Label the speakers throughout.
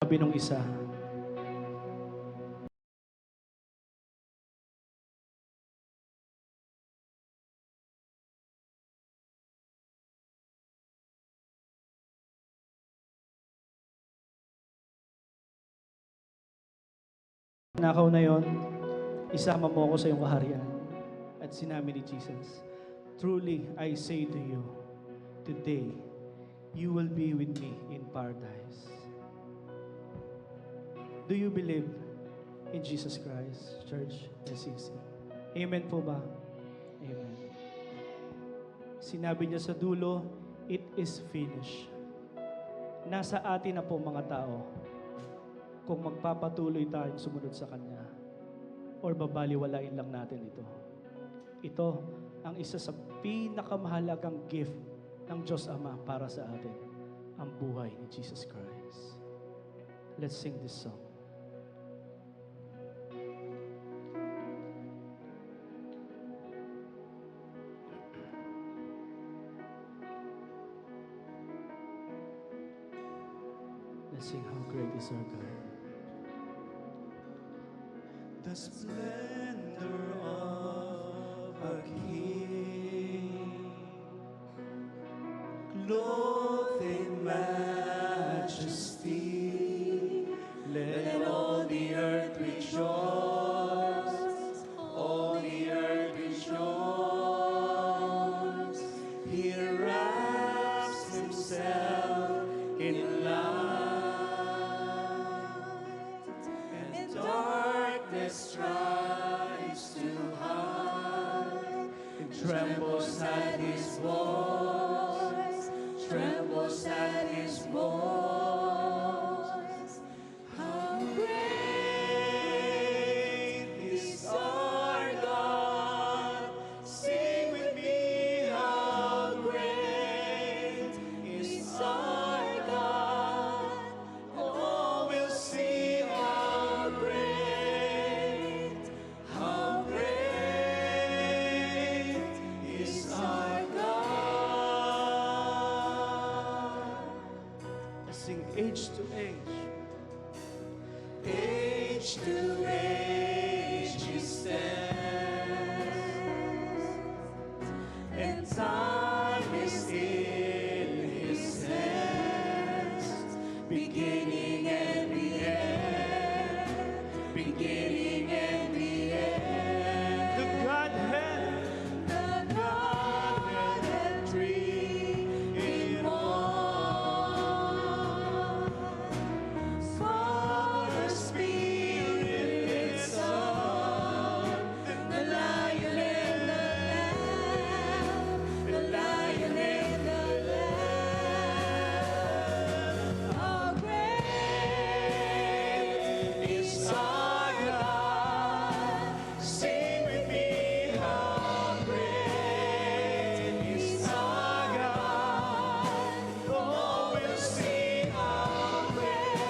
Speaker 1: Sabi nung isa, nakaw na yon, isama mo ako sa iyong kaharian. At sinabi ni Jesus, truly I say to you, today you will be with me in paradise. Do you believe in Jesus Christ, Church SCC? Amen po ba? Amen. Sinabi niya sa dulo, it is finished. Nasa atin na po mga tao kung magpapatuloy tayong sumunod sa Kanya or babaliwalain lang natin ito. Ito ang isa sa pinakamahalagang gift ng Diyos Ama para sa atin, ang buhay ni Jesus Christ. Let's sing this song. Let's sing how great is our God.
Speaker 2: The splendor of a king, clothed in majesty, let all the earth rejoice, all the earth rejoice. He wraps himself in light, and darkness tries to hide, and trembles at his voice, trembles at his voice. How great is our God! Sing with me, how great is our God! Oh, we'll see how great is our God.
Speaker 1: Let's sing age to age.
Speaker 2: Age to age he stands, and time is in his hands, beginning and the end, beginning and the end.
Speaker 1: The Godhead,
Speaker 2: The Godhead and three in one. Father, Spirit, and Son, the Lion and the Lamb, the Lion and the Lamb. How great is our God! Sing with me, how great is our God! Oh, we'll see how great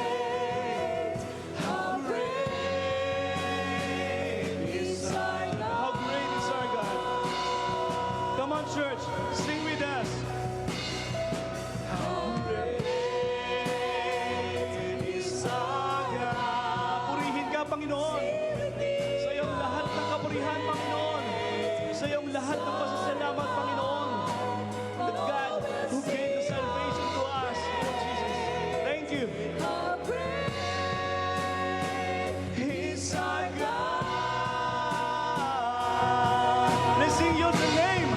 Speaker 2: is our God!
Speaker 1: how great is our God. Come on, church, sing with us.
Speaker 2: How great is our God!
Speaker 1: Purihin ka, Panginoon. Sa iyong lahat ng kapurihan, Panginoon. Sa iyong lahat ng pasasalamat, Panginoon. The God who gave the salvation to us, Lord Jesus. Thank you.
Speaker 2: How great is our God!
Speaker 1: Let's sing your name.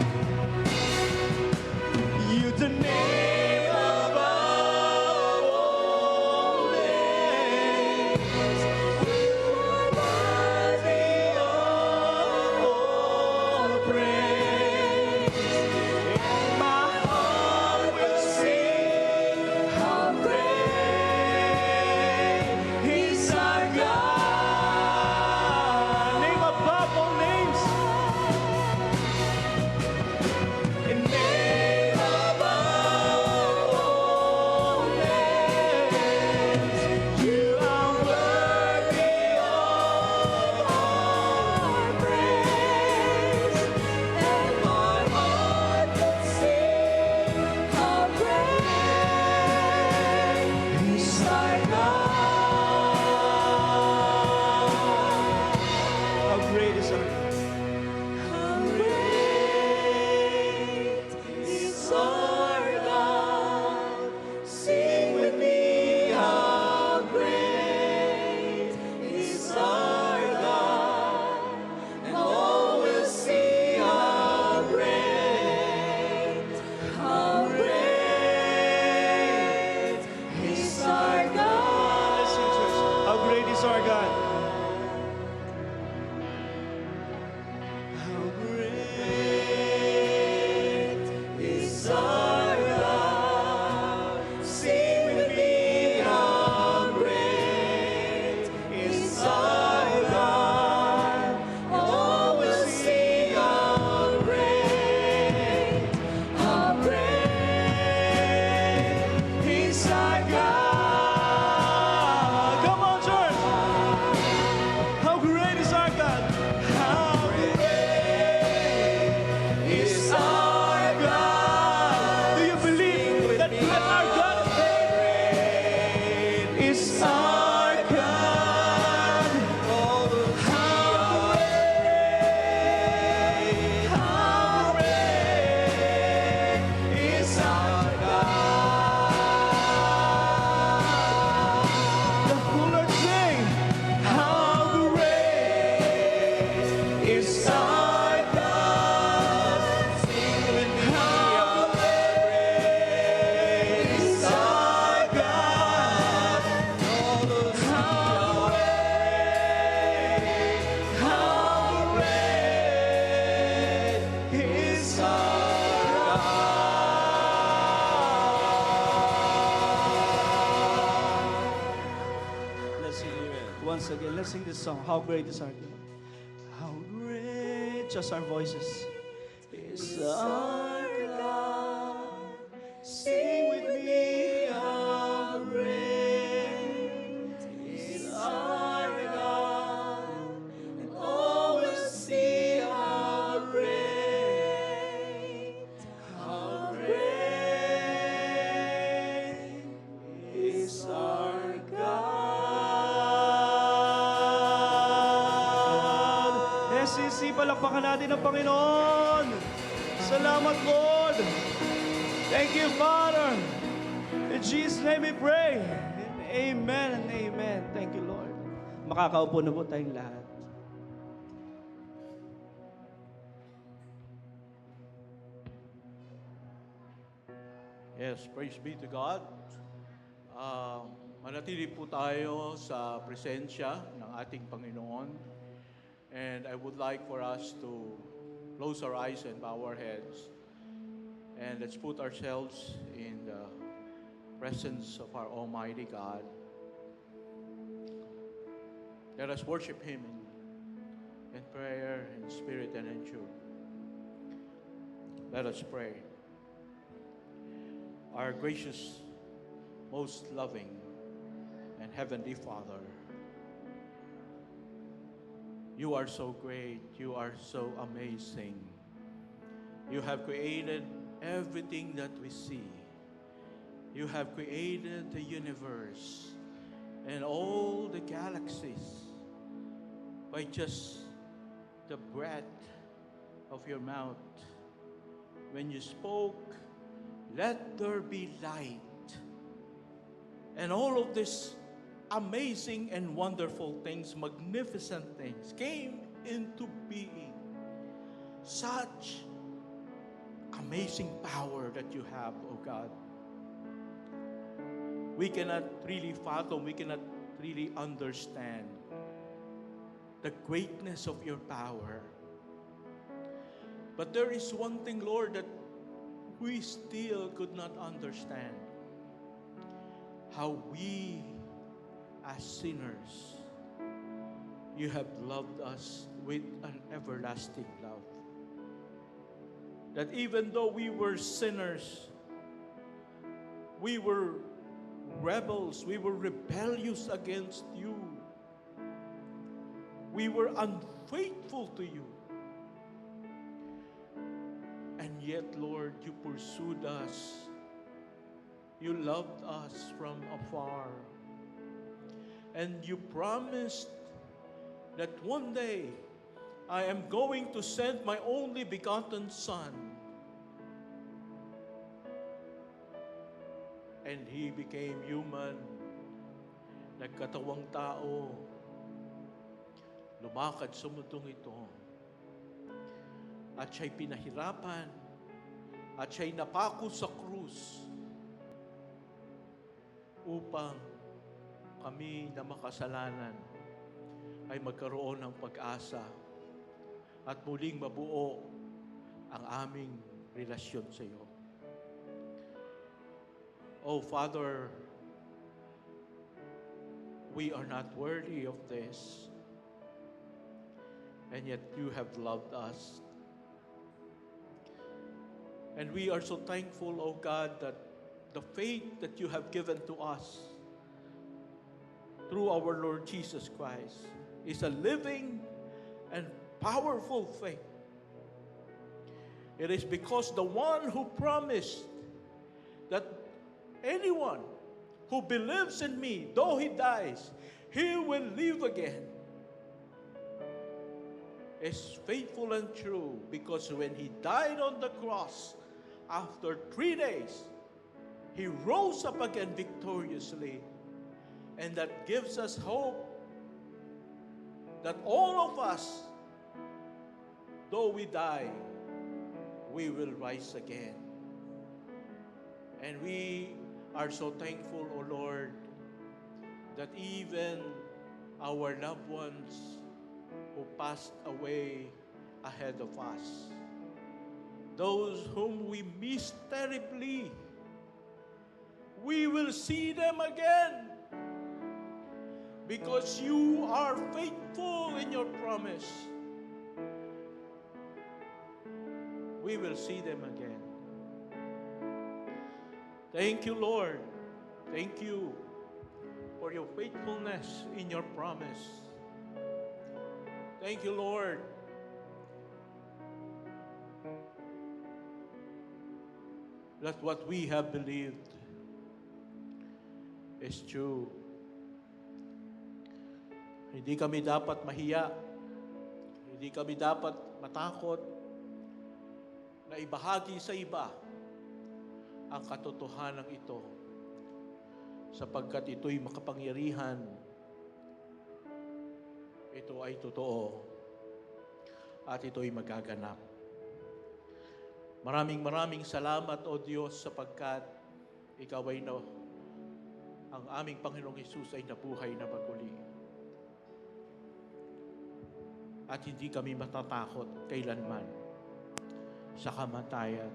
Speaker 2: is our God.
Speaker 3: How great is our God. Sing with me, how great is our God. And all will see how great is our God.
Speaker 2: Listen, church. How great is our God? How great
Speaker 3: Is our God. Sing with me, how great is our God. All will see how great is our God.
Speaker 2: Come on, church. How great is our God? How great
Speaker 3: Is our God.
Speaker 2: do you believe that our God
Speaker 3: Is our God. How great is our God.
Speaker 2: the whole earth sing?
Speaker 3: How great is our God. Sing with me. How great is our God. How great is our God.
Speaker 2: Let's sing it once again. Let's sing this song. How great is our God? How great, just our voices, is our God. Sing with me, how great is our God.
Speaker 3: And all will see how great
Speaker 2: is our God. SCC, palakpakan natin ang Panginoon. Salamat, Lord. Thank you, Father. In Jesus' name we pray. Amen and amen. Thank you, Lord. Makakaupo na po tayong lahat.
Speaker 4: Yes, praise be to God. Manatili po tayo sa presensya ng ating Panginoon. And I would like for us to close our eyes and bow our heads. And let's put ourselves in the presence of our Almighty God. Let us worship Him in prayer, in spirit, and in truth. Let us pray. Our gracious, most loving, and heavenly Father, you are so great, you are so amazing. You have created everything that we see. You have created the universe and all the galaxies by just the breath of your mouth. When you spoke, let there be light. And all of these amazing and wonderful things, magnificent things, came into being. Such amazing power that you have, oh God. We cannot really fathom, we cannot really understand the greatness of your power. But there is one thing, Lord, that we still could not understand. How we, as sinners, you have loved us with an everlasting love. That even though we were sinners, we were rebels, we were rebellious against you, we were unfaithful to you. And yet, Lord, you pursued us. You loved us from afar. And you promised that one day I am going to send my only begotten Son. And He became human, nagkatawang tao, lumakad sa mundong ito, at siya'y pinahirapan, at siya'y napako sa krus, upang kami na makasalanan ay magkaroon ng pag-asa at muling mabuo ang aming relasyon sa iyo. Oh Father, we are not worthy of this, and yet you have loved us. And we are so thankful, oh God, that the faith that you have given to us through our Lord Jesus Christ is a living and powerful faith. It is because the one who promised that anyone who believes in me, though he dies, he will live again, is faithful and true, because when he died on the cross, after 3 days, he rose up again victoriously. And that gives us hope that all of us, though we die, we will rise again. And we are so thankful, O Lord, that even our loved ones who passed away ahead of us, those whom we miss terribly, we will see them again, because you are faithful in your promise. We will see them again. Thank you, Lord. Thank you for your faithfulness in your promise. Thank you, Lord, that what we have believed is true. Hindi kami dapat mahiya. Hindi kami dapat matakot na ibahagi sa iba ang katotohanan ito, sapagkat ito'y makapangyarihan. Ito ay totoo at ito'y magaganap. Maraming salamat, O Diyos, sapagkat Ikaw ay ang aming Panginoong Hesus ay nabuhay na maguli. At hindi kami matatakot kailanman sa kamatayan.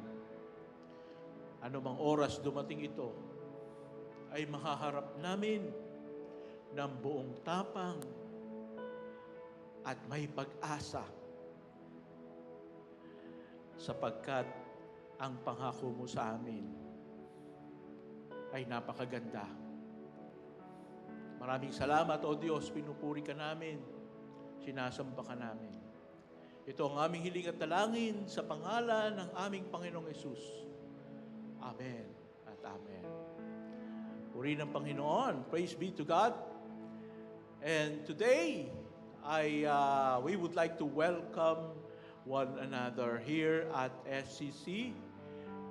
Speaker 4: Anumang oras dumating ito, ay makaharap namin ng buong tapang at may pag-asa, sapagkat ang pangako mo sa amin ay napakaganda. Maraming salamat, O Diyos, pinupuri ka namin, sinasamba ka namin. Ito ang aming hiling at dalangin sa pangalan ng aming Panginoong Hesus. Amen at amen. Puri ng Panginoon. Praise be to God. And today, we would like to welcome one another here at SCC,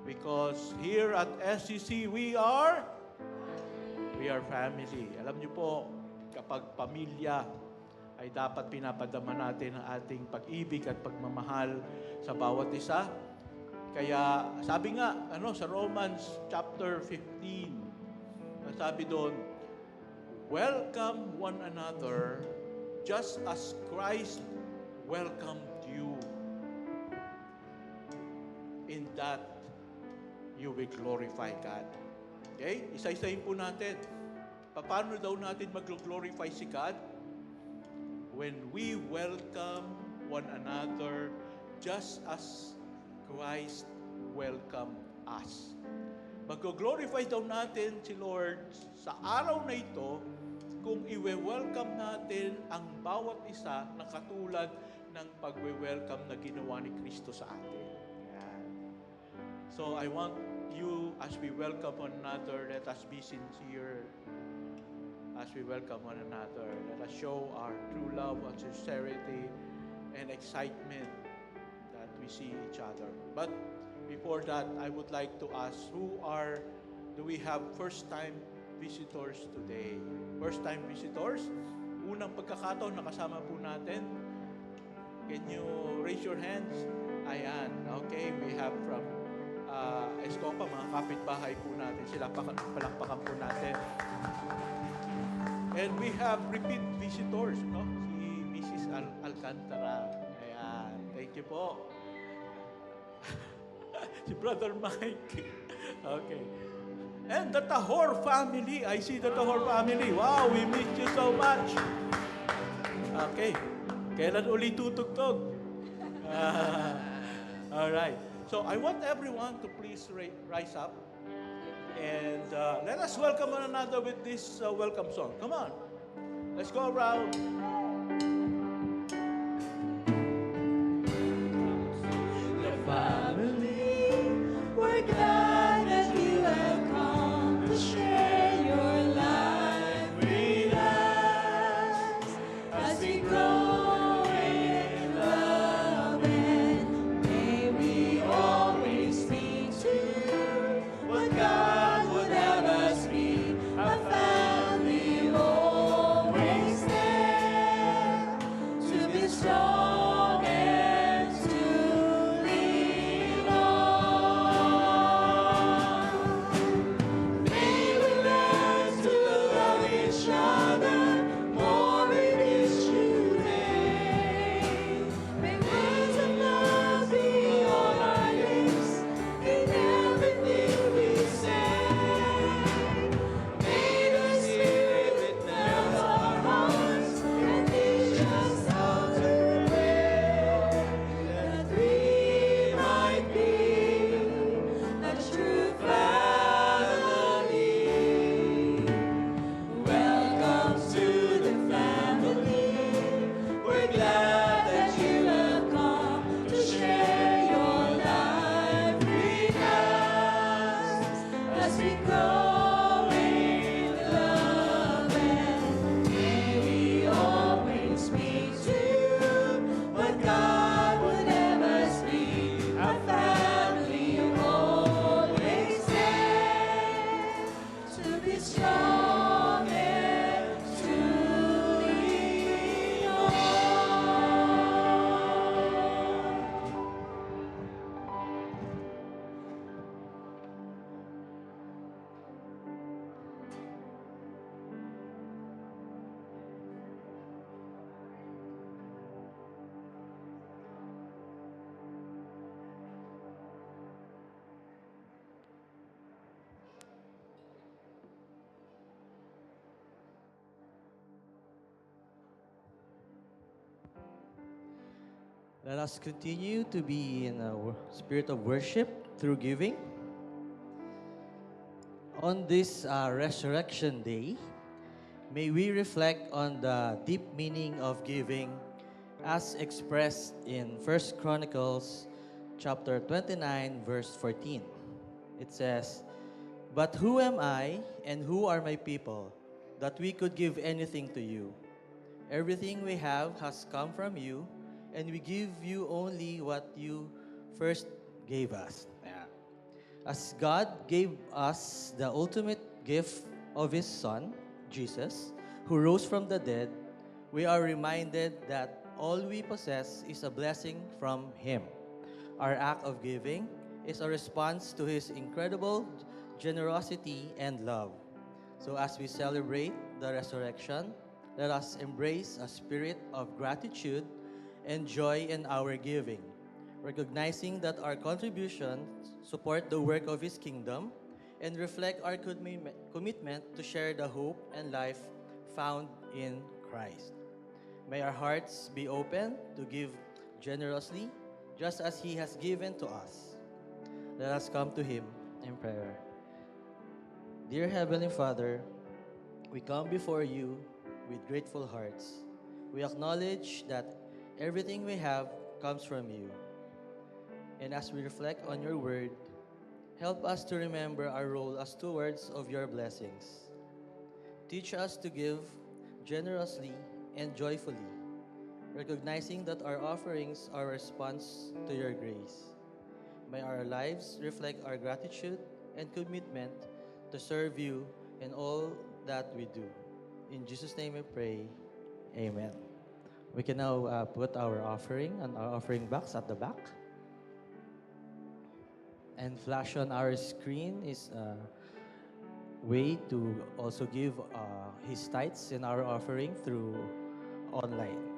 Speaker 4: because here at SCC we are family. Alam niyo po, kapag pamilya ay dapat pinapadama natin ang ating pag-ibig at pagmamahal sa bawat isa. Kaya sabi nga sa Romans chapter 15, sabi doon, welcome one another just as Christ welcomed you. In that you will glorify God. Okay? Isa-isahin po natin. Paano daw natin mag-glorify si God? When we welcome one another just as Christ welcomed us. Mag-glorify daw natin si Lord sa araw na ito kung i-welcome natin ang bawat isa na katulad ng pag-welcome na ginawa ni Kristo sa atin. Yan. So I want you, as we welcome one another, let us be sincere. As we welcome one another, let us show our true love and sincerity and excitement that we see each other. But before that, I would like to ask, do we have first-time visitors today? First-time visitors? Unang pagkakataon, nakasama po natin. Can you raise your hands? Ayan, okay, we have from Escopa, mga kapitbahay po natin. Sila palakpakan po natin. And we have repeat visitors, no? Si Mrs. Alcantara. Ayan, thank you po. Si Brother Mike. Okay. And the Tahor family. I see the Tahor family. Wow, we miss you so much. Okay. Kailan uli tutugtog? All right. So I want everyone to please rise up. And let us welcome one another with this welcome song. Come on. Let's go around.
Speaker 3: The family, we're glad that you have come to share your life with us as we grow in love, and may we always speak to what God would have us be, a family always there to be strong and to lean on. May we learn to love each other more in each true day. May words of love be on our lips in everything we say. May the Spirit melt our hearts and teach us how to pray, that we might be a true family. Welcome to the family. We're glad that you have come to share your life with us as we grow in love, and may we always speak to what God would have us be, a family always there to be strong and to lean on.
Speaker 5: Let us continue to be in a spirit of worship through giving. On this Resurrection Day, may we reflect on the deep meaning of giving as expressed in 1 Chronicles chapter 29, verse 14. It says, "But who am I and who are my people that we could give anything to you? Everything we have has come from you, and we give you only what you first gave us." Yeah. As God gave us the ultimate gift of His Son, Jesus, who rose from the dead, we are reminded that all we possess is a blessing from Him. Our act of giving is a response to His incredible generosity and love. So as we celebrate the resurrection, let us embrace a spirit of gratitude and joy in our giving, recognizing that our contributions support the work of His kingdom and reflect our commitment to share the hope and life found in Christ. May our hearts be open to give generously, just as He has given to us. Let us come to Him in prayer. Dear Heavenly Father, we come before You with grateful hearts. We acknowledge that everything we have comes from You. And as we reflect on Your word, help us to remember our role as stewards of Your blessings. Teach us to give generously and joyfully, recognizing that our offerings are a response to your grace. May our lives reflect our gratitude and commitment to serve you in all that we do. In Jesus' name we pray. Amen. We can now put our offering on our offering box at the back. And flash on our screen is a way to also give his tithes in our offering through online.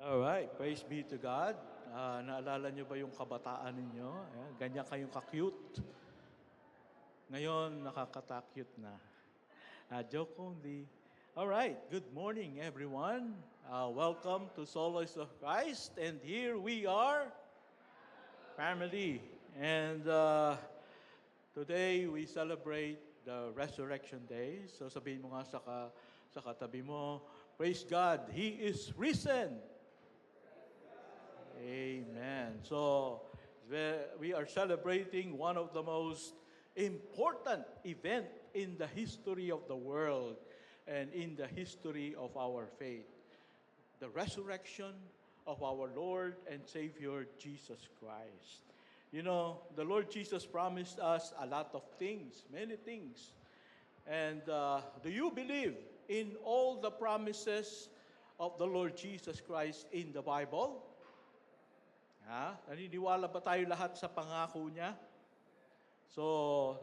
Speaker 4: Alright, praise be to God. Naalala niyo ba yung kabataan ninyo? Ayan, ganyan kayong ka-cute. Ngayon, nakakata-cute na. Joke only. Alright, good morning everyone. Welcome to Solace of Christ. And here we are, family. And today we celebrate the Resurrection Day. So sabihin mo nga sa katabi mo, praise God, He is risen. Amen. So we are celebrating one of the most important event in the history of the world and in the history of our faith. The resurrection of our Lord and Savior Jesus Christ. You know, the Lord Jesus promised us a lot of things, many things. And do you believe in all the promises of the Lord Jesus Christ in the Bible? Naniniwala ba tayo lahat sa pangako niya? So,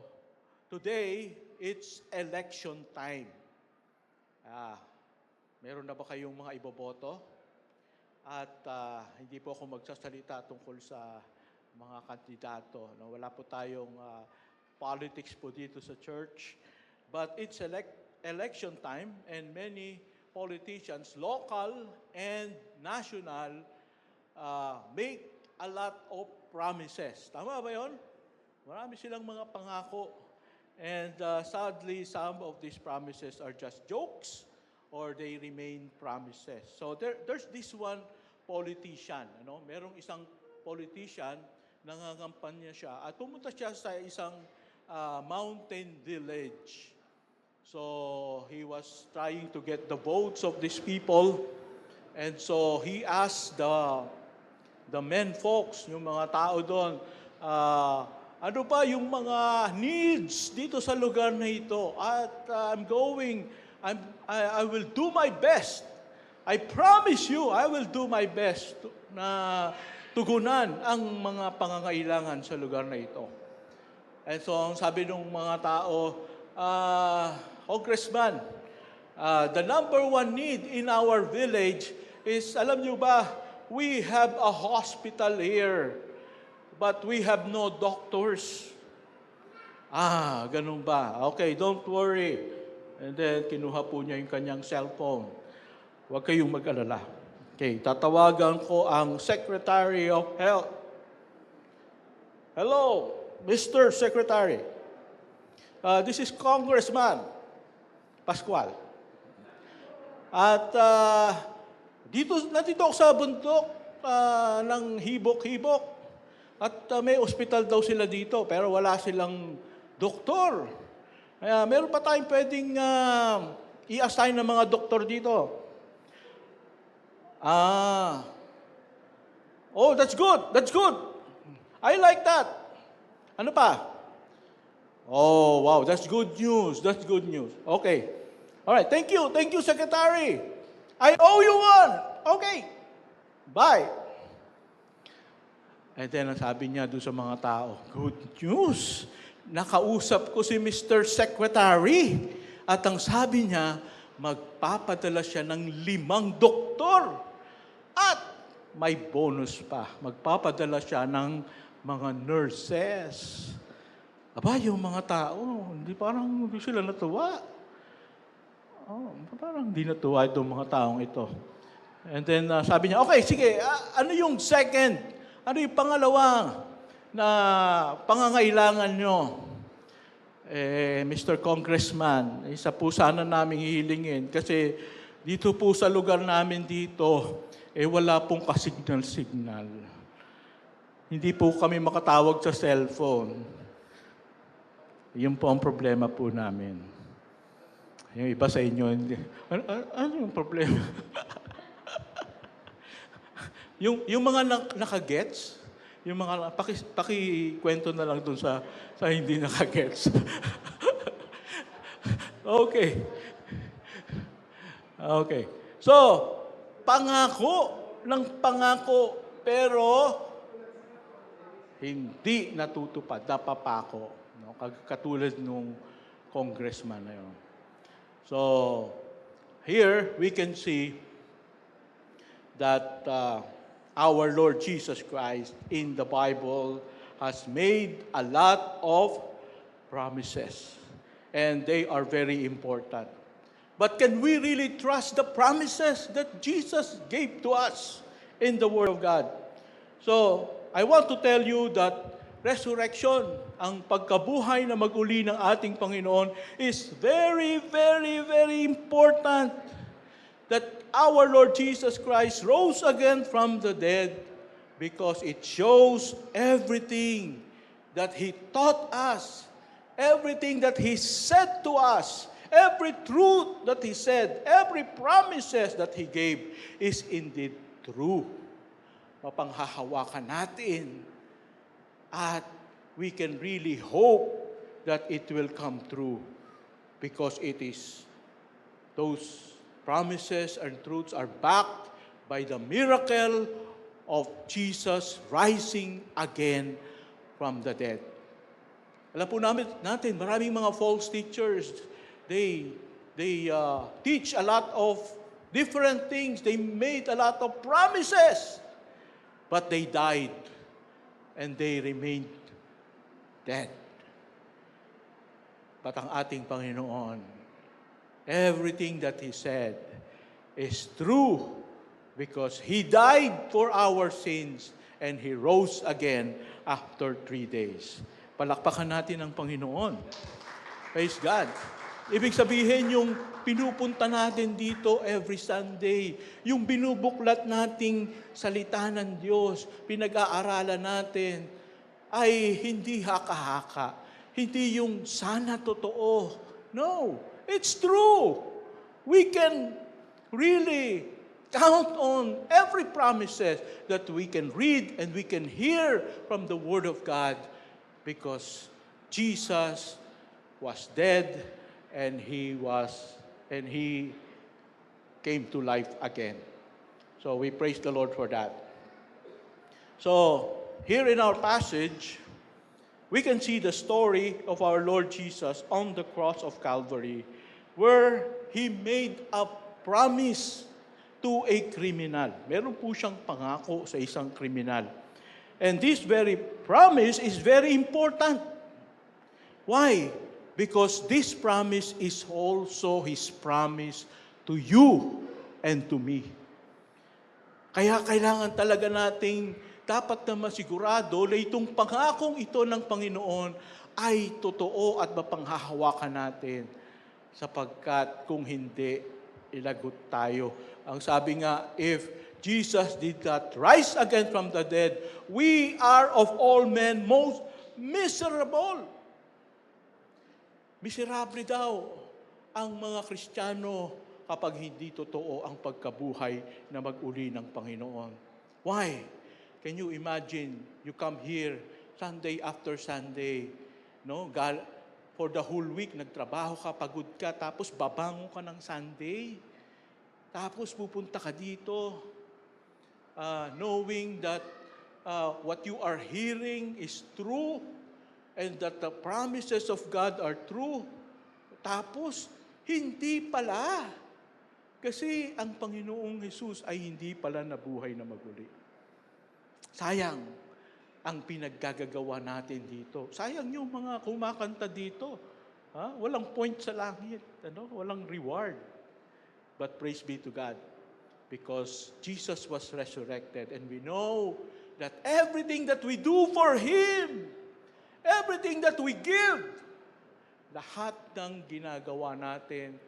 Speaker 4: today, it's election time. Meron na ba kayong mga iboboto? At hindi po ako magsasalita tungkol sa mga kandidato. No? Wala po tayong politics po dito sa church. But it's election time and many politicians, local and national, make a lot of promises. Tama ba yun? Marami silang mga pangako. And sadly, some of these promises are just jokes or they remain promises. So there's this one politician. Merong isang politician, nangangampanya siya. At pumunta siya sa isang mountain village. So he was trying to get the votes of these people. And so he asked the men folks, yung mga tao doon, ano ba yung mga needs dito sa lugar na ito? At I will do my best. I promise you, I will do my best na tugunan ang mga pangangailangan sa lugar na ito. And so, ang sabi ng mga tao, Congressman, the number one need in our village is, alam niyo ba, we have a hospital here, but we have no doctors. Ganun ba? Okay, don't worry. And then, kinuha po niya yung kanyang cellphone. Huwag kayong mag-alala. Okay, tatawagan ko ang Secretary of Health. Hello, Mr. Secretary. This is Congressman Pascual. At nandito ako sa bundok ng hibok-hibok. At may ospital daw sila dito, pero wala silang doktor. Kaya meron pa tayong pwedeng i-assign ng mga doktor dito. Oh, that's good. That's good. I like that. Ano pa? Oh, wow. That's good news. That's good news. Okay. All right. Thank you. Thank you, Secretary. I owe you one. Okay. Bye. And then, ang sabi niya doon sa mga tao, good news. Nakausap ko si Mr. Secretary. At ang sabi niya, magpapadala siya ng 5 doktor. At may bonus pa. Magpapadala siya ng mga nurses. Aba, yung mga tao, hindi sila natuwa. Parang hindi natuwa itong mga taong ito. And then sabi niya, okay, sige, ano yung second? Ano yung pangalawa na pangangailangan nyo? Mr. Congressman, isa po sana namin hihilingin kasi dito po sa lugar namin dito, wala pong kasignal-signal. Hindi po kami makatawag sa cellphone. Yun po ang problema po namin. Yung iba sa inyo, hindi. Ano yung problema? yung mga nakagets, yung mga, pakikwento na lang dun sa hindi nakagets. Okay. Okay. So, pangako, pero hindi natutupad, napapako. No? Katulad nung congressman na yun. So, here we can see that our Lord Jesus Christ in the Bible has made a lot of promises, and they are very important. But can we really trust the promises that Jesus gave to us in the Word of God? So, I want to tell you that resurrection, ang pagkabuhay na mag-uli ng ating Panginoon, is very, very, very important. That our Lord Jesus Christ rose again from the dead because it shows everything that He taught us, everything that He said to us, every truth that He said, every promises that He gave is indeed true. Mapanghahawakan natin at we can really hope that it will come true because it is those promises and truths are backed by the miracle of Jesus rising again from the dead. Alam po natin, maraming mga false teachers, they teach a lot of different things. They made a lot of promises, but they died and they remained dead. But ang ating Panginoon, everything that He said is true because He died for our sins and He rose again after 3 days. Palakpakan natin ang Panginoon. Praise God. Ibig sabihin yung pinupunta natin dito every Sunday, yung binubuklat nating salita ng Diyos, pinag-aaralan natin, ay hindi haka-haka. Hindi yung sana totoo. No, it's true. We can really count on every promises that we can read and we can hear from the Word of God because Jesus was dead and He came to life again. So we praise the Lord for that. So here in our passage, we can see the story of our Lord Jesus on the cross of Calvary, where He made a promise to a criminal. Meron po siyang pangako sa isang kriminal. And this very promise is very important. Why? Because this promise is also His promise to you and to me. Kaya kailangan talaga nating dapat na masigurado na itong pangakong ito ng Panginoon ay totoo at mapanghahawakan natin. Sapagkat kung hindi, ilagot tayo. Ang sabi nga, if Jesus did not rise again from the dead, we are of all men most miserable. Miserable daw ang mga Kristiyano kapag hindi totoo ang pagkabuhay na mag-uli ng Panginoon. Why? Can you imagine, you come here Sunday after Sunday, no? For the whole week, nagtrabaho ka, pagod ka, tapos babango ka ng Sunday. Tapos pupunta ka dito, knowing that what you are hearing is true and that the promises of God are true. Tapos, hindi pala. Kasi ang Panginoong Jesus ay hindi pala nabuhay na maguli. Sayang ang pinaggagawa natin dito. Sayang yung mga kumakanta dito. Walang point sa langit. Walang reward. But praise be to God. Because Jesus was resurrected and we know that everything that we do for Him, everything that we give, lahat ng ginagawa natin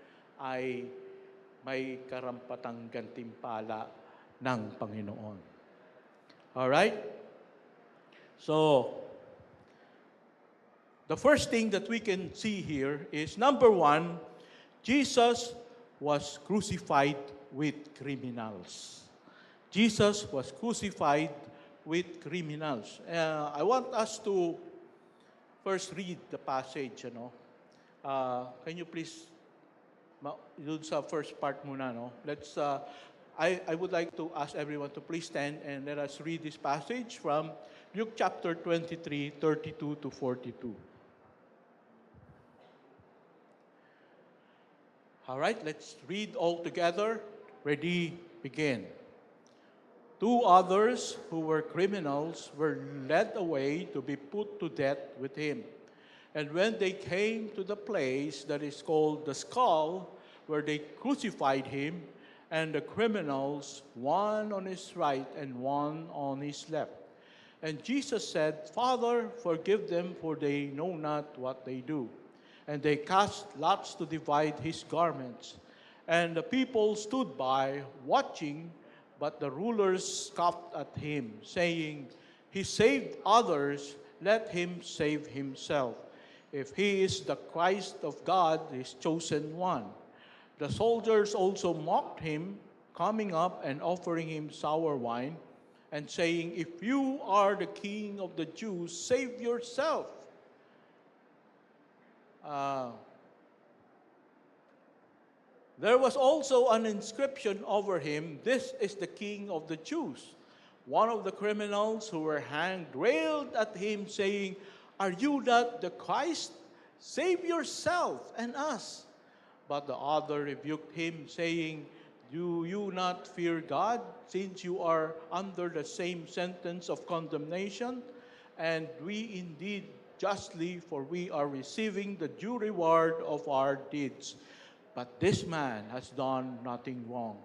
Speaker 4: ay may karampatang gantimpala ng Panginoon. Alright? So, the first thing that we can see here is, number one, Jesus was crucified with criminals. Jesus was crucified with criminals. I want us to first read the passage, Can you please, doon sa first part muna, Let's, I would like to ask everyone to please stand and let us read this passage from Luke chapter 23, 32 to 42. All right, let's read all together. Ready, begin. Two others who were criminals were led away to be put to death with him. And when they came to the place that is called the Skull, where they crucified him, and the criminals, one on his right and one on his left. And Jesus said, Father, forgive them, for they know not what they do. And they cast lots to divide his garments. And the people stood by, watching, but the rulers scoffed at him, saying, He saved others, let him save himself. If he is the Christ of God, his chosen one. The soldiers also mocked him, coming up and offering him sour wine, and saying, If you are the king of the Jews, save yourself. There was also an inscription over him, This is the king of the Jews. One of the criminals who were hanged railed at him, saying, Are you not the Christ? Save yourself and us. But the other rebuked him, saying, Do you not fear God, since you are under the same sentence of condemnation? And we indeed justly, for we are receiving the due reward of our deeds. But this man has done nothing wrong.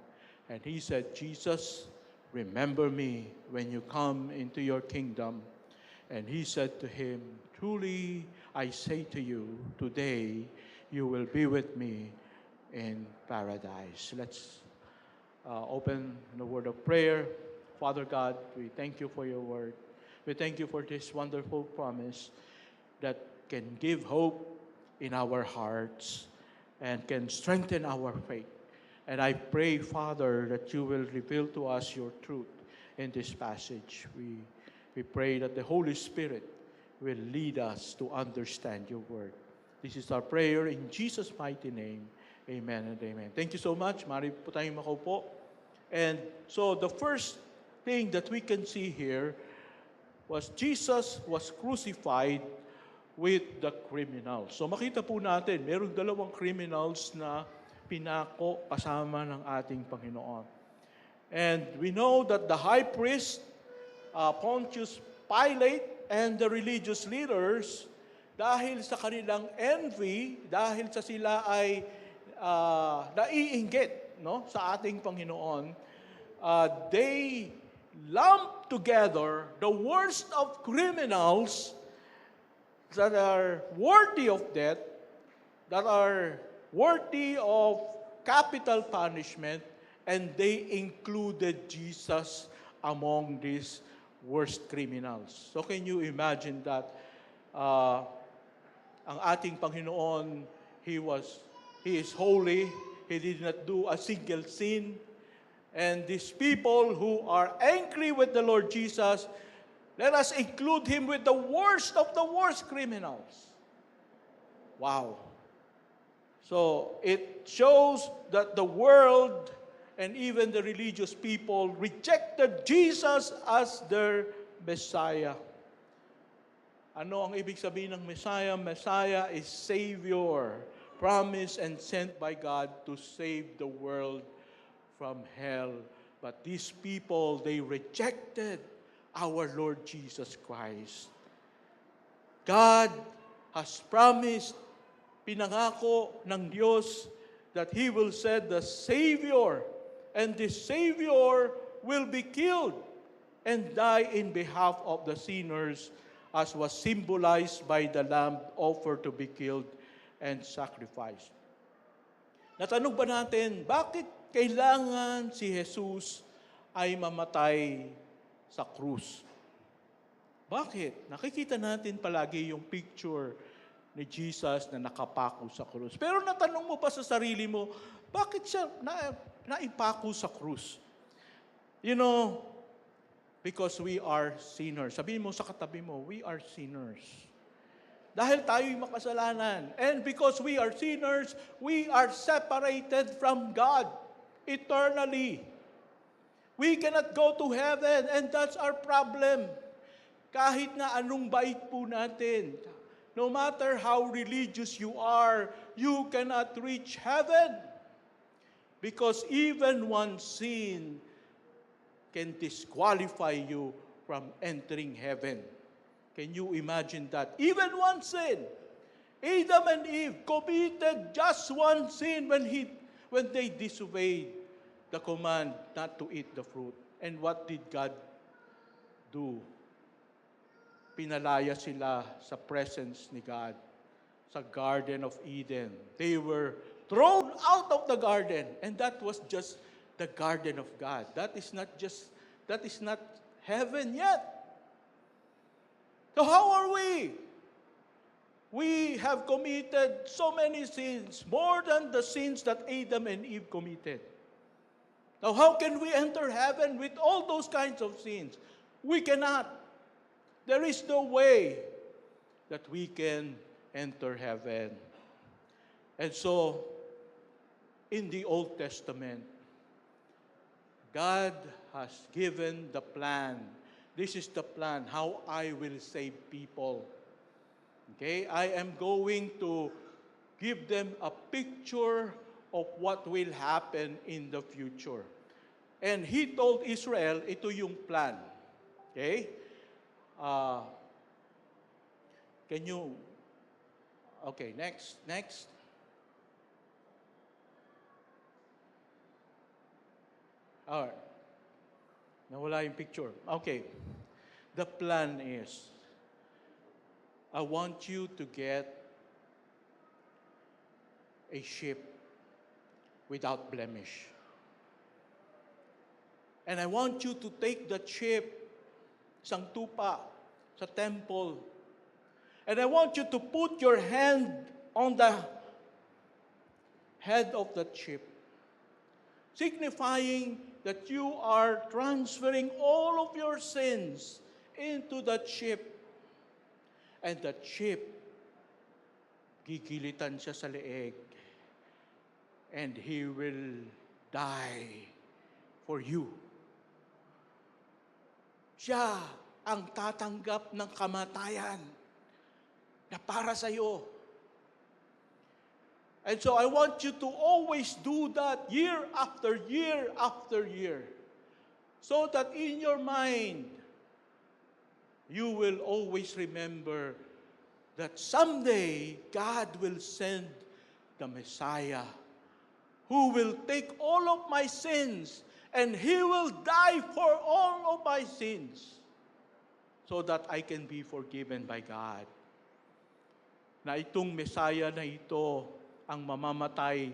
Speaker 4: And he said, Jesus, remember me when you come into your kingdom. And he said to him, Truly I say to you, today you will be with me in paradise. Let's open the word of prayer. Father God, we thank you for your word. We thank you for this wonderful promise that can give hope in our hearts and can strengthen our faith. And I pray, Father, that you will reveal to us your truth in this passage. We pray that the Holy Spirit will lead us to understand your word. This is our prayer in Jesus' mighty name. Amen and amen. Thank you so much. Mari po tayong makaupo. And so the first thing that we can see here was Jesus was crucified with the criminals. So makita po natin, merong dalawang criminals na pinako kasama ng ating Panginoon. And we know that the high priest, Pontius Pilate, and the religious leaders, dahil sa kanilang envy, dahil sa sila ay naiinggit sa ating Panginoon, they lumped together the worst of criminals that are worthy of death, that are worthy of capital punishment, and they included Jesus among these worst criminals. So can you imagine that ang ating Panginoon, He is holy, He did not do a single sin, and these people who are angry with the Lord Jesus, let us include Him with the worst of the worst criminals. Wow. So it shows that the world and even the religious people rejected Jesus as their Messiah. Ano ang ibig sabihin ng Messiah? Messiah is Savior, promised and sent by God to save the world from hell. But these people, they rejected our Lord Jesus Christ. God has promised, pinangako ng Diyos, that He will send the Savior, and this Savior will be killed and die in behalf of the sinners, as was symbolized by the lamb offered to be killed and sacrificed. Natanong ba natin, bakit kailangan si Jesus ay mamatay sa krus? Bakit? Nakikita natin palagi yung picture ni Jesus na nakapako sa krus. Pero natanong mo pa sa sarili mo, bakit siya naipako sa krus? You know, because we are sinners. Sabihin mo sa katabi mo, we are sinners. Dahil tayo'y makasalanan. And because we are sinners, we are separated from God eternally. We cannot go to heaven, and that's our problem. Kahit na anong bait po natin, no matter how religious you are, you cannot reach heaven. Because even one sin can disqualify you from entering heaven. Can you imagine that? Even one sin. Adam and Eve committed just one sin when they disobeyed the command not to eat the fruit. And what did God do? Pinalaya sila sa presence ni God sa Garden of Eden. They were thrown out of the garden, and that was just the garden of God. That is not heaven yet. So how are we? We have committed so many sins, more than the sins that Adam and Eve committed. Now, how can we enter heaven with all those kinds of sins? We cannot. There is no way that we can enter heaven. And so, in the Old Testament, God has given the plan. This is the plan how I will save people. Okay, I am going to give them a picture of what will happen in the future. And He told Israel, ito yung plan. Okay? Can you... Okay, next. Alright. Nawala yung picture. Okay. The plan is, I want you to get a sheep without blemish. And I want you to take that sheep, isang tupa, sa temple. And I want you to put your hand on the head of that sheep, signifying that you are transferring all of your sins into that sheep. And that sheep, gigilitan siya sa leeg. And he will die for you. Siya ang tatanggap ng kamatayan na para sa iyo. And so I want you to always do that year after year after year. So that in your mind, you will always remember that someday God will send the Messiah who will take all of my sins and He will die for all of my sins so that I can be forgiven by God. Na itong Messiah na ito ang mamamatay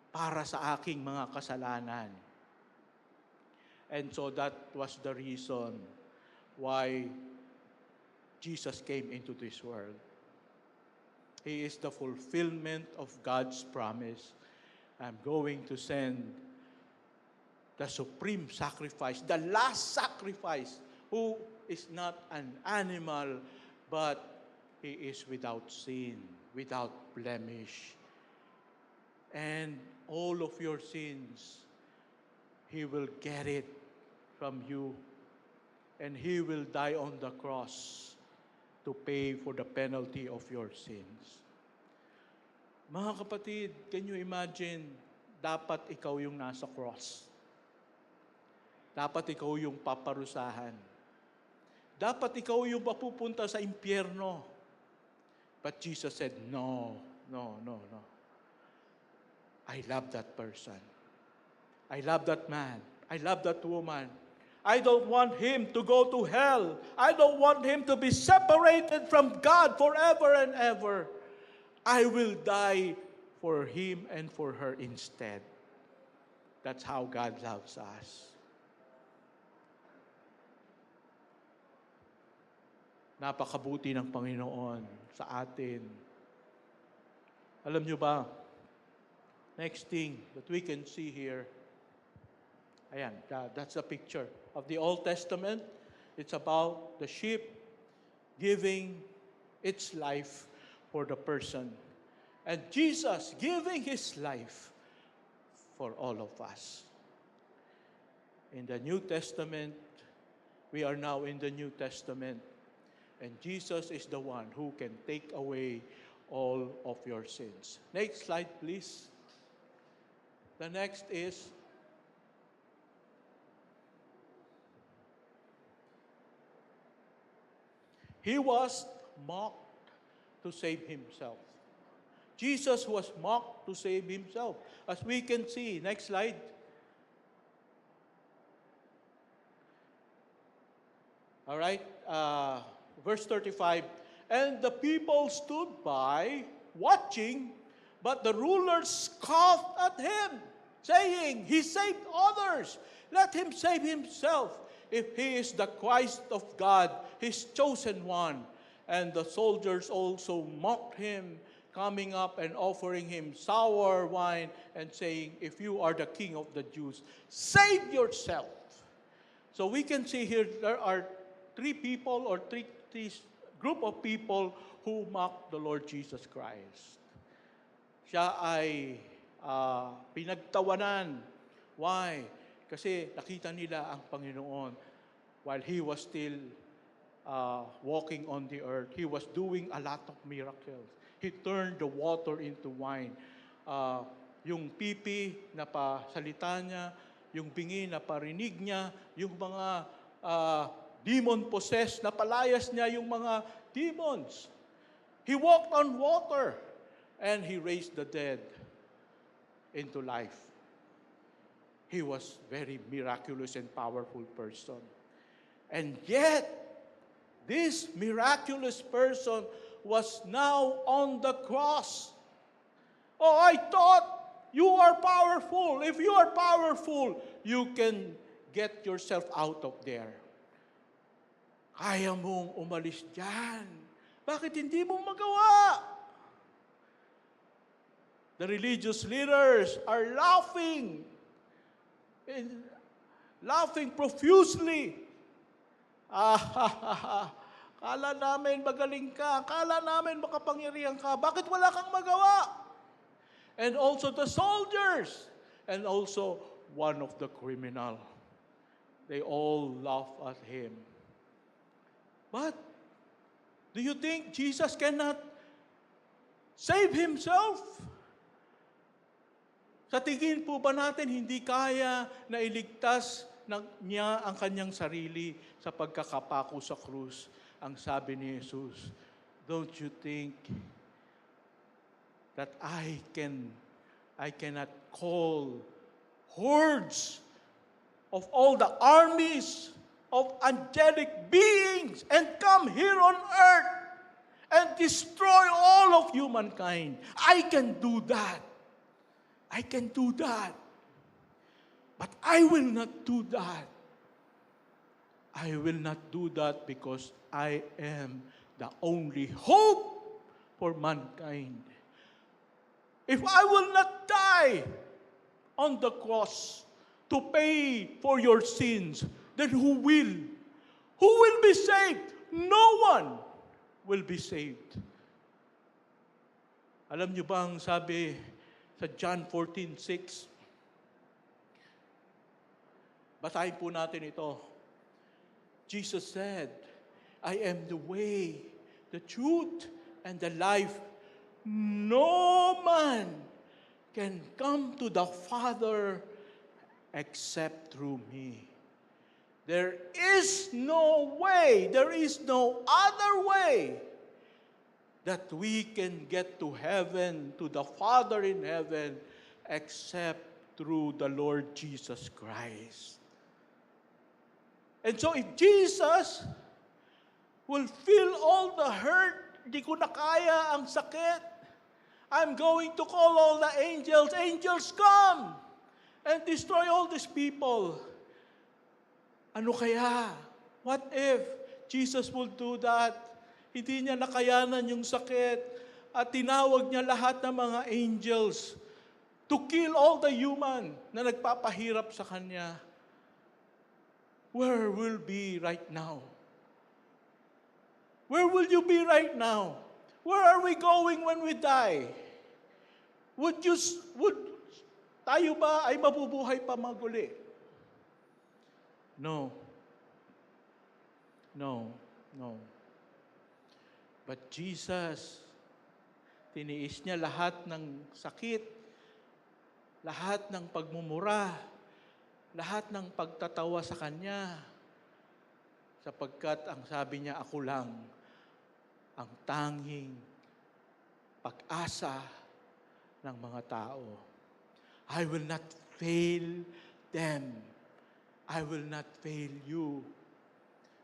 Speaker 4: para sa aking mga kasalanan. And so that was the reason why Jesus came into this world. He is the fulfillment of God's promise. I'm going to send the supreme sacrifice, the last sacrifice, who is not an animal, but He is without sin, without blemish. And all of your sins, He will get it from you. And He will die on the cross to pay for the penalty of your sins. Mga kapatid, can you imagine, dapat ikaw yung nasa cross. Dapat ikaw yung paparusahan. Dapat ikaw yung mapupunta sa impyerno. But Jesus said, no. I love that person. I love that man. I love that woman. I don't want him to go to hell. I don't want him to be separated from God forever and ever. I will die for him and for her instead. That's how God loves us. Napakabuti ng Panginoon sa atin. Alam nyo ba, next thing that we can see here, ayan, that's a picture of the Old Testament. It's about the sheep giving its life for the person. And Jesus giving His life for all of us. In the New Testament, we are now in the New Testament. And Jesus is the one who can take away all of your sins. Next slide, please. The next is He was mocked to save himself. Jesus was mocked to save himself. As we can see, next slide. All right, verse 35. And the people stood by, watching, but the rulers scoffed at him, saying, He saved others. Let him save himself, if he is the Christ of God, his chosen one. And the soldiers also mocked him, coming up and offering him sour wine, and saying, If you are the king of the Jews, save yourself. So we can see here, there are three people or three group of people who mocked the Lord Jesus Christ. Siya ay pinagtawanan. Why? Kasi nakita nila ang Panginoon while He was still walking on the earth. He was doing a lot of miracles. He turned the water into wine. Yung pipi na pasalita niya, yung bingi na parinig niya, yung mga demon-possessed na palayas niya yung mga demons. He walked on water and He raised the dead into life. He was very miraculous and powerful person. And yet, this miraculous person was now on the cross. Oh, I thought you are powerful. If you are powerful, you can get yourself out of there. Kaya mong umalis dyan. Bakit hindi mo magawa? The religious leaders are laughing profusely. Kala namin magaling ka. Kala namin makapangyarihan ka. Bakit wala kang magawa? And also the soldiers. And also one of the criminal. They all laugh at him. But do you think Jesus cannot save himself? Sa tingin po ba natin hindi kaya na iligtas niya ang kanyang sarili sa pagkakapako sa krus? Ang sabi ni Jesus, don't you think that I cannot call hordes of all the armies of angelic beings and come here on earth and destroy all of humankind? I can do that. I can do that. But I will not do that. I will not do that because I am the only hope for mankind. If I will not die on the cross to pay for your sins, then who will? Who will be saved? No one will be saved. Alam niyo ba ang sabi sa John 14:6? Basahin po natin ito. Jesus said, I am the way, the truth, and the life. No man can come to the Father except through me. There is no way, there is no other way that we can get to heaven, to the Father in heaven, except through the Lord Jesus Christ. And so if Jesus will feel all the hurt, di ko na kaya ang sakit, I'm going to call all the angels. Angels, come and destroy all these people. Ano kaya? What if Jesus will do that? Hindi niya nakayanan yung sakit at tinawag niya lahat ng mga angels to kill all the human na nagpapahirap sa Kanya. Where will be right now? Where will you be right now? Where are we going when we die? Would tayo ba ay mabubuhay pa maguli? No. No. No. But Jesus, tiniis niya lahat ng sakit, lahat ng pagmumura, lahat ng pagtatawa sa Kanya, sapagkat ang sabi niya, ako lang ang tanging pag-asa ng mga tao. I will not fail them. I will not fail you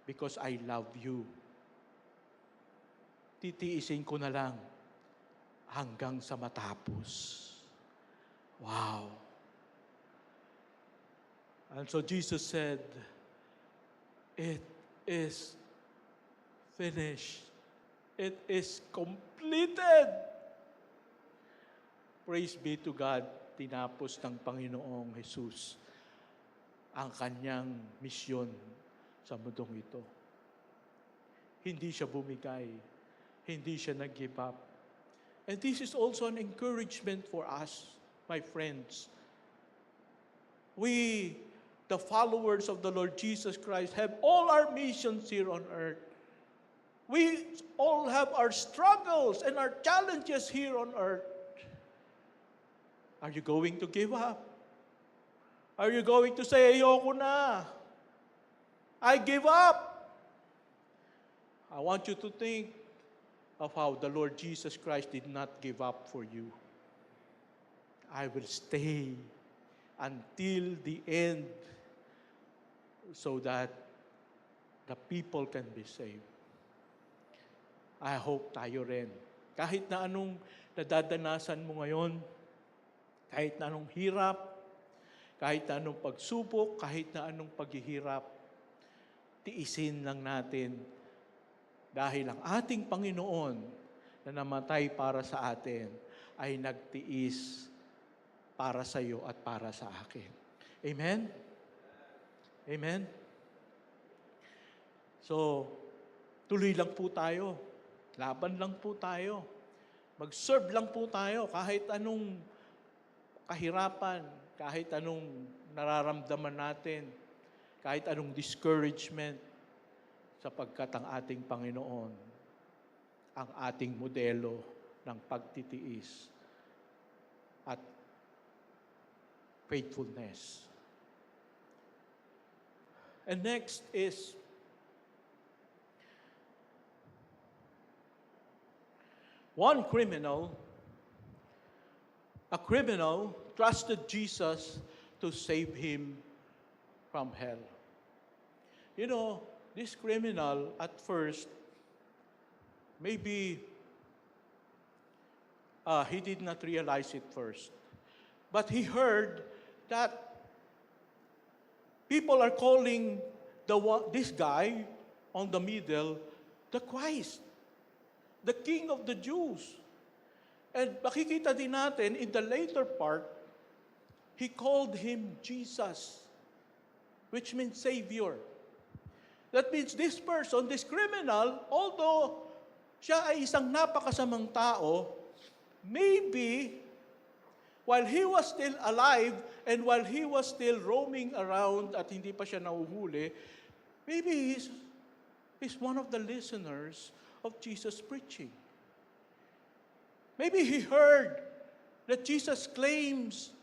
Speaker 4: because I love you. Titiisin ko na lang hanggang sa matapos. Wow. And so Jesus said, it is finished. It is completed. Praise be to God, tinapos ng Panginoong Jesus ang kanyang misyon sa mundong ito. Hindi siya bumigay. Hindi siya nag-give up. And this is also an encouragement for us, my friends. We, the followers of the Lord Jesus Christ, have all our missions here on earth. We all have our struggles and our challenges here on earth. Are you going to give up? Are you going to say, ayoko na? I give up. I want you to think of how the Lord Jesus Christ did not give up for you. I will stay until the end so that the people can be saved. I hope tayo rin. Kahit na anong nadadanasan mo ngayon, kahit na anong hirap, kahit na anong pagsubok, kahit na anong paghihirap, tiisin lang natin dahil ang ating Panginoon na namatay para sa atin ay nagtiis para sa iyo at para sa akin. Amen? Amen? So, tuloy lang po tayo. Laban lang po tayo. Mag-serve lang po tayo kahit anong kahirapan, kahit anong nararamdaman natin, kahit anong discouragement, sapagkat ang ating Panginoon, ang ating modelo ng pagtitiis at faithfulness. And next is a criminal trusted Jesus to save him from hell. You know, this criminal at first, maybe he did not realize it first. But he heard that people are calling this guy on the middle the Christ, the King of the Jews. And makikita din natin in the later part, he called him Jesus, which means Savior. That means this person, this criminal, although siya ay isang napakasamang tao, maybe while he was still alive and while he was still roaming around at hindi pa siya nahuhuli, maybe he's one of the listeners of Jesus' preaching. Maybe he heard that Jesus claims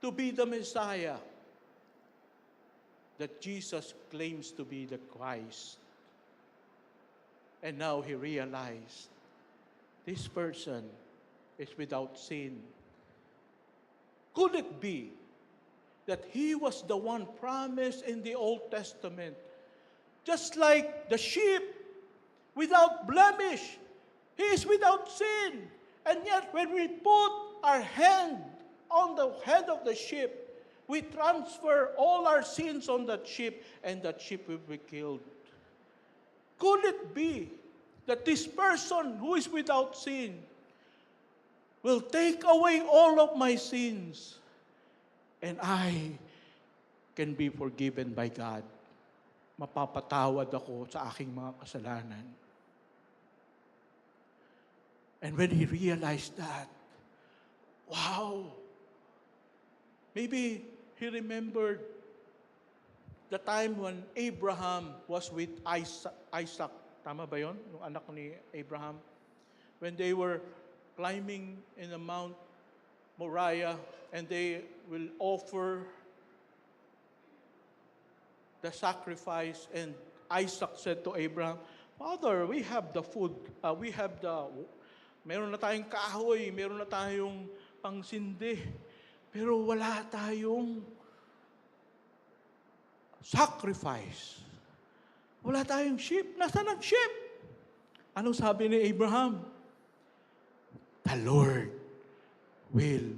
Speaker 4: to be the Messiah, that Jesus claims to be the Christ. And now he realized this person is without sin. Could it be that he was the one promised in the Old Testament? Just like the sheep without blemish, he is without sin. And yet when we put our hand on the head of the sheep, we transfer all our sins on that sheep, and that sheep will be killed. Could it be that this person who is without sin will take away all of my sins, and I can be forgiven by God? Mapapatawad ako sa aking mga kasalanan. And when he realized that, wow, maybe he remembered the time when Abraham was with Isaac. Tama ba yun? Yung anak ni Abraham. When they were climbing in the Mount Moriah and they will offer the sacrifice, and Isaac said to Abraham, Father, we have the food, meron na tayong kahoy, meron na tayong pangsindi, pero wala tayong sacrifice. Wala tayong sheep. Nasaan ang sheep? Anong sabi ni Abraham? The Lord will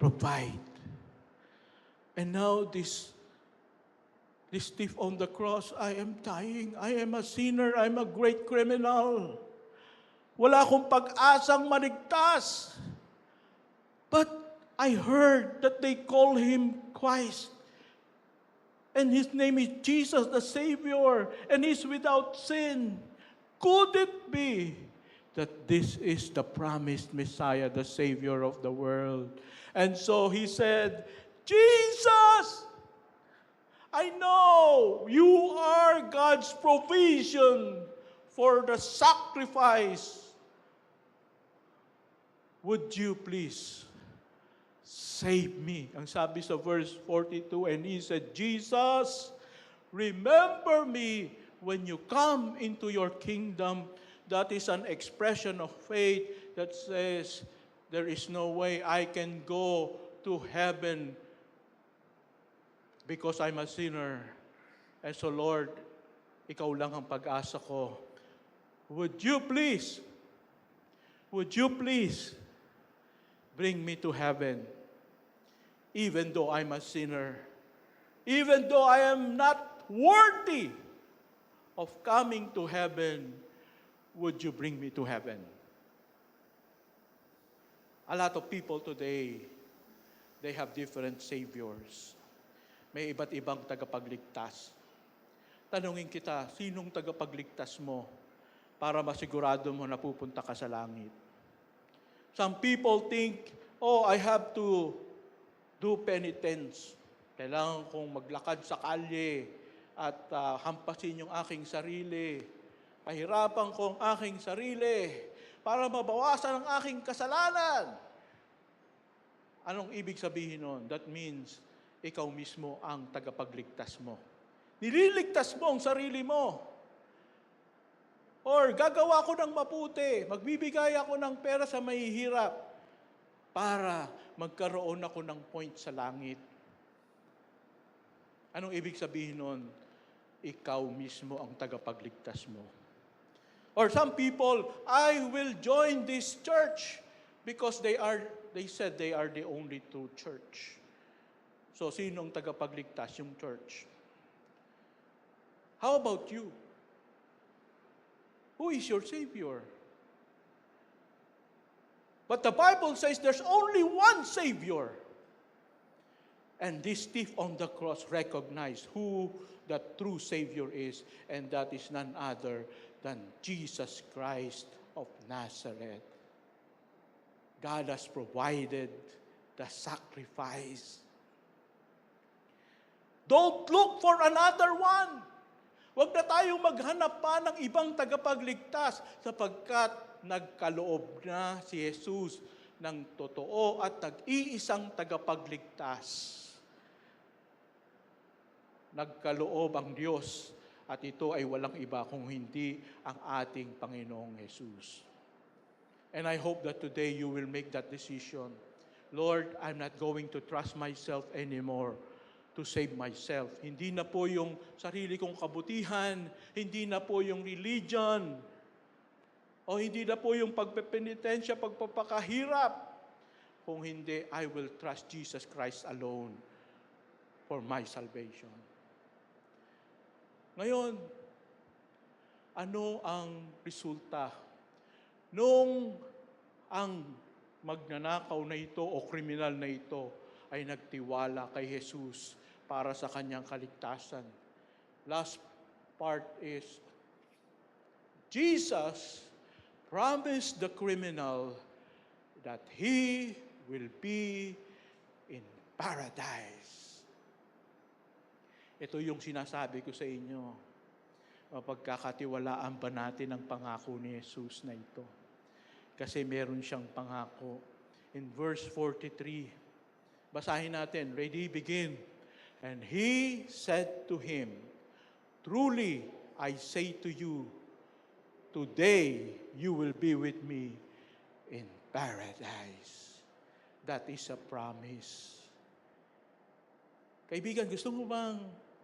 Speaker 4: provide. And now this thief on the cross, I am dying. I am a sinner. I'm a great criminal. Wala akong pag-asang maligtas. But I heard that they call him Christ. And his name is Jesus the Savior. And he's without sin. Could it be that this is the promised Messiah, the Savior of the world? And so he said, Jesus! I know you are God's provision for the sacrifice. Would you please save me? Ang sabi sa verse 42, and he said, Jesus, remember me when you come into your kingdom. That is an expression of faith that says, there is no way I can go to heaven because I'm a sinner. And so Lord, ikaw lang ang pag-asa ko. Would you please bring me to heaven, even though I'm a sinner, even though I am not worthy of coming to heaven, would you bring me to heaven? A lot of people today, they have different saviors. May iba't ibang tagapagligtas. Tanungin kita, sinong tagapagligtas mo para masigurado mo na pupunta ka sa langit? Some people think, oh, I have to do penitence. Kailangan kong maglakad sa kalye at hampasin yung aking sarili. Pahirapan ko ang aking sarili para mabawasan ang aking kasalanan. Anong ibig sabihin nun? That means, ikaw mismo ang tagapagligtas mo. Nililigtas mo ang sarili mo. Or gagawa ko ng maputi, magbibigay ako ng pera sa mahihirap para magkaroon ako ng point sa langit. Anong ibig sabihin nun? Ikaw mismo ang tagapagligtas mo. Or some people, I will join this church because they said they are the only true church. So, sinong tagapagligtas? Yung church. How about you? Who is your Savior? But the Bible says there's only one Savior. And this thief on the cross recognized who the true Savior is, and that is none other than Jesus Christ of Nazareth. God has provided the sacrifice. Don't look for another one. Huwag na tayong maghanap pa ng ibang tagapagligtas sapagkat nagkaloob na si Jesus ng totoo at nag-iisang tagapagligtas. Nagkaloob ang Diyos at ito ay walang iba kung hindi ang ating Panginoong Jesus. And I hope that today you will make that decision. Lord, I'm not going to trust myself anymore to save myself. Hindi na po yung sarili kong kabutihan, hindi na po yung religion, o hindi na po yung pagpepenitensya, pagpapakahirap. Kung hindi, I will trust Jesus Christ alone for my salvation. Ngayon, ano ang resulta nung ang magnanakaw na ito o kriminal na ito ay nagtiwala kay Jesus para sa kanyang kaligtasan? Last part is, Jesus promised the criminal that he will be in paradise. Ito yung sinasabi ko sa inyo. Mapagkakatiwalaan ba natin ang pangako ni Jesus na ito? Kasi meron siyang pangako. In verse 43, basahin natin. Ready, begin. And he said to him, truly, I say to you, today you will be with me in paradise. That is a promise. Kaibigan, gusto mo bang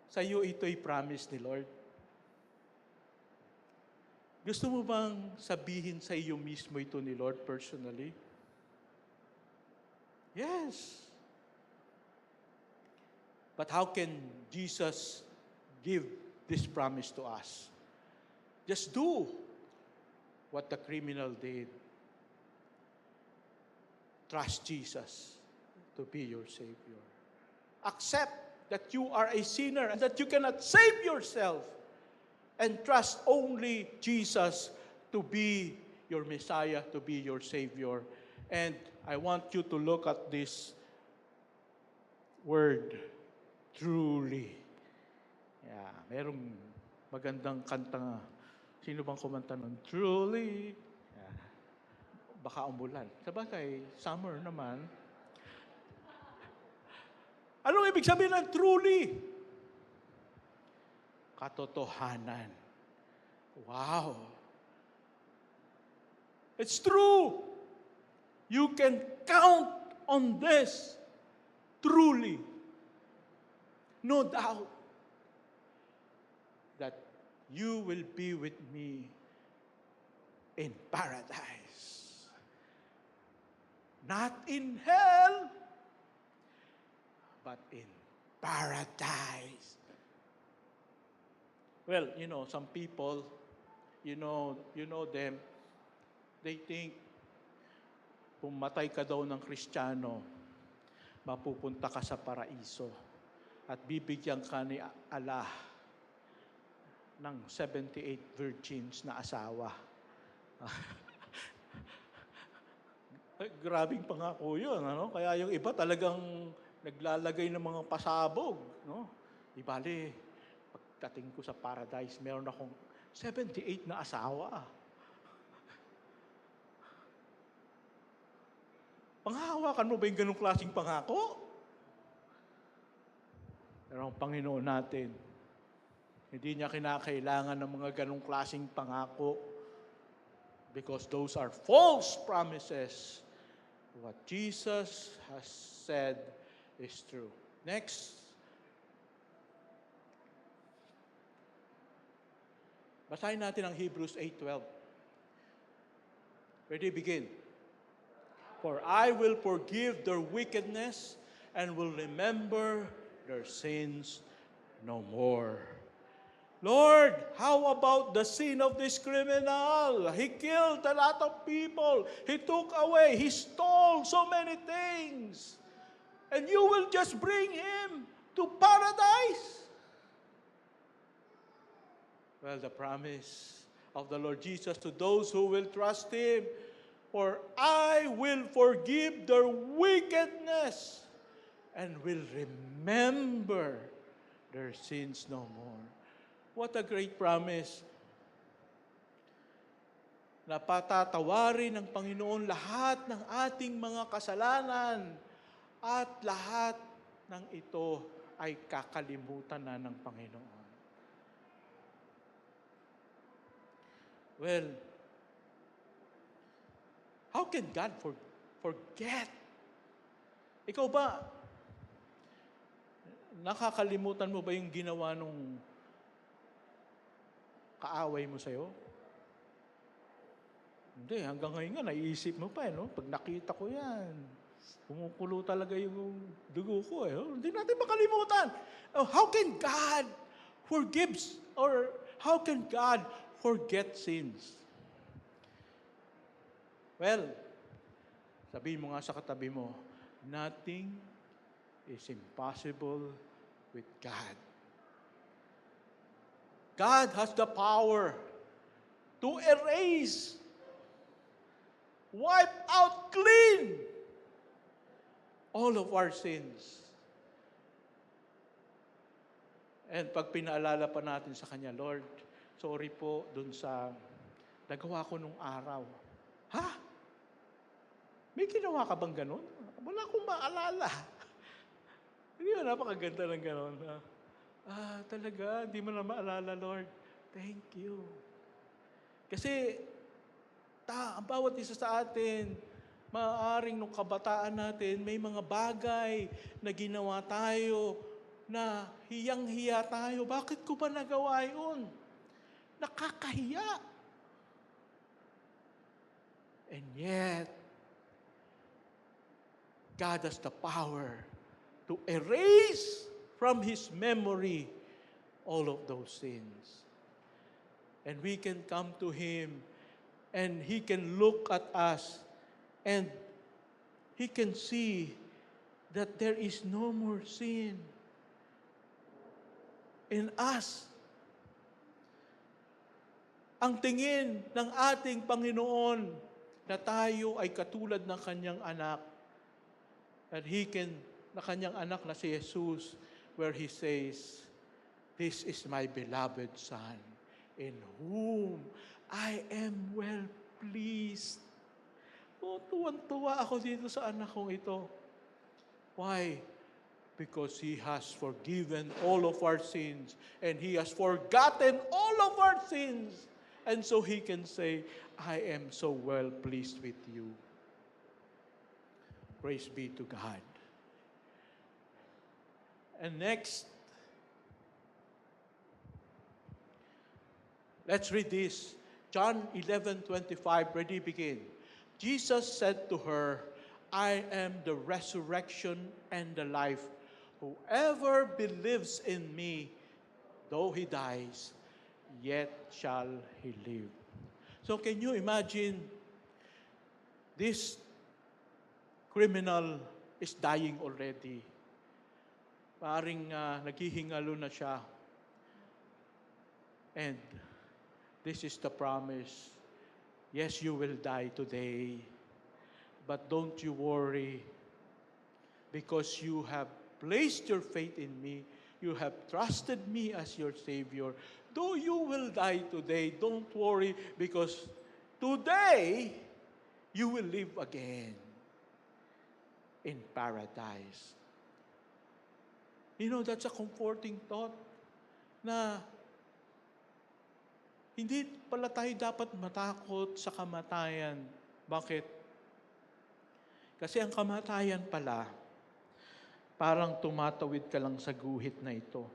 Speaker 4: sa iyo ito'y promise ni Lord? Gusto mo bang sabihin sa iyo mismo ito ni Lord personally? Yes. But how can Jesus give this promise to us? Just do what the criminal did. Trust Jesus to be your Savior. Accept that you are a sinner and that you cannot save yourself. And trust only Jesus to be your Messiah, to be your Savior. And I want you to look at this word, truly. Yeah, merong magandang kanta nga. Sino bang kumanta nun? Truly. Yeah. Baka umulan. Sabagay, summer naman. Anong ibig sabihin ng truly? Katotohanan. Wow. It's true. You can count on this. Truly. No doubt that you will be with me in paradise. Not in hell, but in paradise. Well, some people, you know them, they think, kung matay ka daw ng Kristiyano, mapupunta ka sa paraiso at bibigyan ka ni Allah ng 78 virgins na asawa. Grabing pangako yun, Kaya yung iba talagang naglalagay ng mga pasabog, Di bali, pagdating ko sa paradise, meron akong 78 na asawa. Panghahawakan mo ba yung ganong klaseng pangako? Pero ang Panginoon natin, hindi niya kinakailangan ng mga ganong klaseng pangako because those are false promises. What Jesus has said is true. Next. Basahin natin ang Hebrews 8:12. Ready, begin. For I will forgive their wickedness and will remember their sins no more. Lord, how about the sin of this criminal? He killed a lot of people. He took away. He stole so many things. And you will just bring him to paradise? Well, the promise of the Lord Jesus to those who will trust Him, for I will forgive their wickedness and will remember their sins no more. What a great promise. Na patatawarin ng Panginoon lahat ng ating mga kasalanan at lahat ng ito ay kakalimutan na ng Panginoon. Well, how can God forget? Ikaw ba, nakakalimutan mo ba yung ginawa nung kaaway mo sa'yo? Hindi, hanggang ngayon nga, naiisip mo pa, Pag nakita ko yan, pumupulo talaga yung dugo ko, Hindi natin makalimutan. How can God forgives, or how can God forget sins? Well, sabihin mo nga sa katabi mo, nothing is impossible with God. God has the power to erase, wipe out clean all of our sins. And pag pinaalala pa natin sa Kanya, Lord, sorry po dun sa nagawa ko nung araw. Ha? May ginawa ka bang ganun? Wala akong maalala. Hindi ba napakaganda ng ganun? Talaga, hindi mo na maalala, Lord. Thank you. Kasi ang bawat isa sa atin, maaaring nung kabataan natin, may mga bagay na ginawa tayo na hiyang-hiya tayo. Bakit ko ba nagawa yun? Nakakahiya. And yet, God has the power to erase from His memory all of those sins. And we can come to Him and He can look at us and He can see that there is no more sin in us. Ang tingin ng ating Panginoon na tayo ay katulad ng Kanyang anak. And na Kanyang anak na si Jesus, where He says, "This is my beloved Son, in whom I am well pleased." Oh, tuwan-tuwa ako dito sa anak kong ito. Why? Because He has forgiven all of our sins and He has forgotten all of our sins. And so He can say, "I am so well pleased with you." Praise be to God. And next, let's read this. John 11:25, ready, begin. Jesus said to her, "I am the resurrection and the life. Whoever believes in me, though he dies, yet shall he live." So can you imagine, this criminal is dying already. Paring naghihingalo na siya. And this is the promise. Yes, you will die today, but don't you worry, because you have placed your faith in me, you have trusted me as your Savior. Though you will die today, don't worry, because today you will live again in paradise. You know, that's a comforting thought na hindi pala tayo dapat matakot sa kamatayan. Bakit? Kasi ang kamatayan pala, parang tumatawid ka lang sa guhit na ito.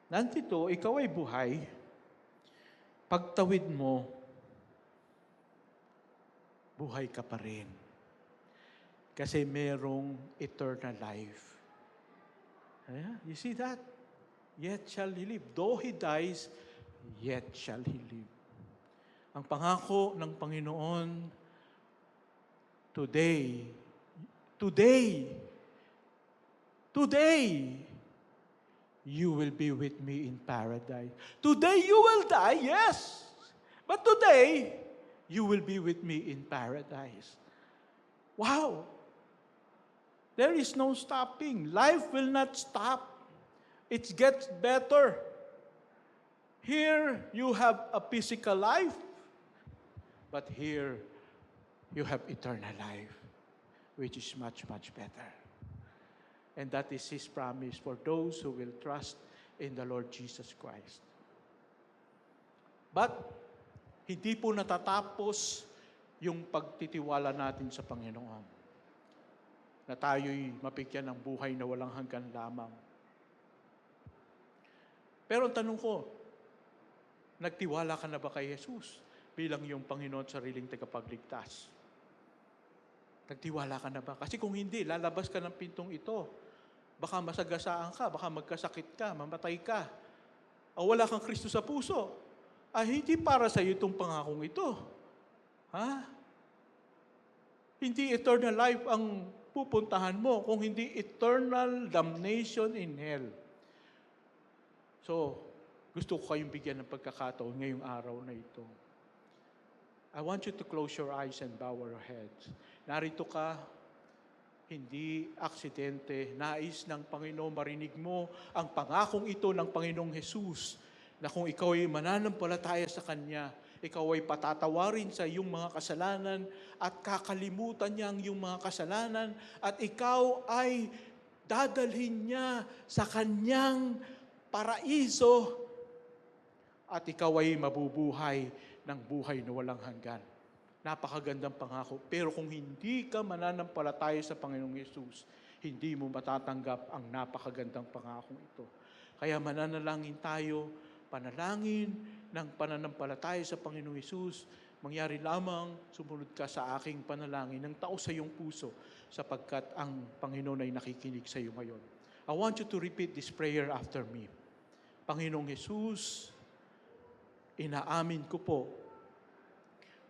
Speaker 4: Nandito, ikaw ay buhay. Pagtawid mo, buhay ka pa rin. Kasi merong eternal life. You see that? Yet shall he live. Though he dies, yet shall he live. Ang pangako ng Panginoon, today, you will be with me in paradise. Today you will die, yes. But today, you will be with me in paradise. Wow! There is no stopping. Life will not stop. It gets better. Here, you have a physical life, but here, you have eternal life, which is much, much better. And that is His promise for those who will trust in the Lord Jesus Christ. But, hindi po natatapos yung pagtitiwala natin sa Panginoon, na tayo'y mapigyan ng buhay na walang hanggan lamang. Pero ang tanong ko, nagtiwala ka na ba kay Jesus bilang iyong Panginoon at sariling tagapagligtas? Nagtiwala ka na ba? Kasi kung hindi, lalabas ka ng pintong ito. Baka masagasaan ka, baka magkasakit ka, mamatay ka. O wala kang Kristo sa puso. Hindi para sa iyo itong pangakong ito. Ha? Hindi eternal life ang pupuntahan mo, kung hindi eternal damnation in hell. So, gusto ko kayong bigyan ng pagkakataon ngayong araw na ito. I want you to close your eyes and bow your heads. Narito ka, hindi aksidente, nais ng Panginoon, marinig mo ang pangakong ito ng Panginoong Jesus, na kung ikaw ay mananampalataya sa Kanya, ikaw ay patatawarin sa iyong mga kasalanan at kakalimutan niya ang iyong mga kasalanan at ikaw ay dadalhin niya sa Kanyang paraiso at ikaw ay mabubuhay ng buhay na walang hanggan. Napakagandang pangako. Pero kung hindi ka mananampalataya sa Panginoong Yesus, hindi mo matatanggap ang napakagandang pangakong ito. Kaya mananalangin tayo, panalangin ng pananampalataya sa Panginoong Yesus, mangyari lamang sumunod ka sa aking panalangin ng tao sa iyong puso sapagkat ang Panginoon ay nakikinig sa iyo ngayon. I want you to repeat this prayer after me. Panginoong Yesus, inaamin ko po,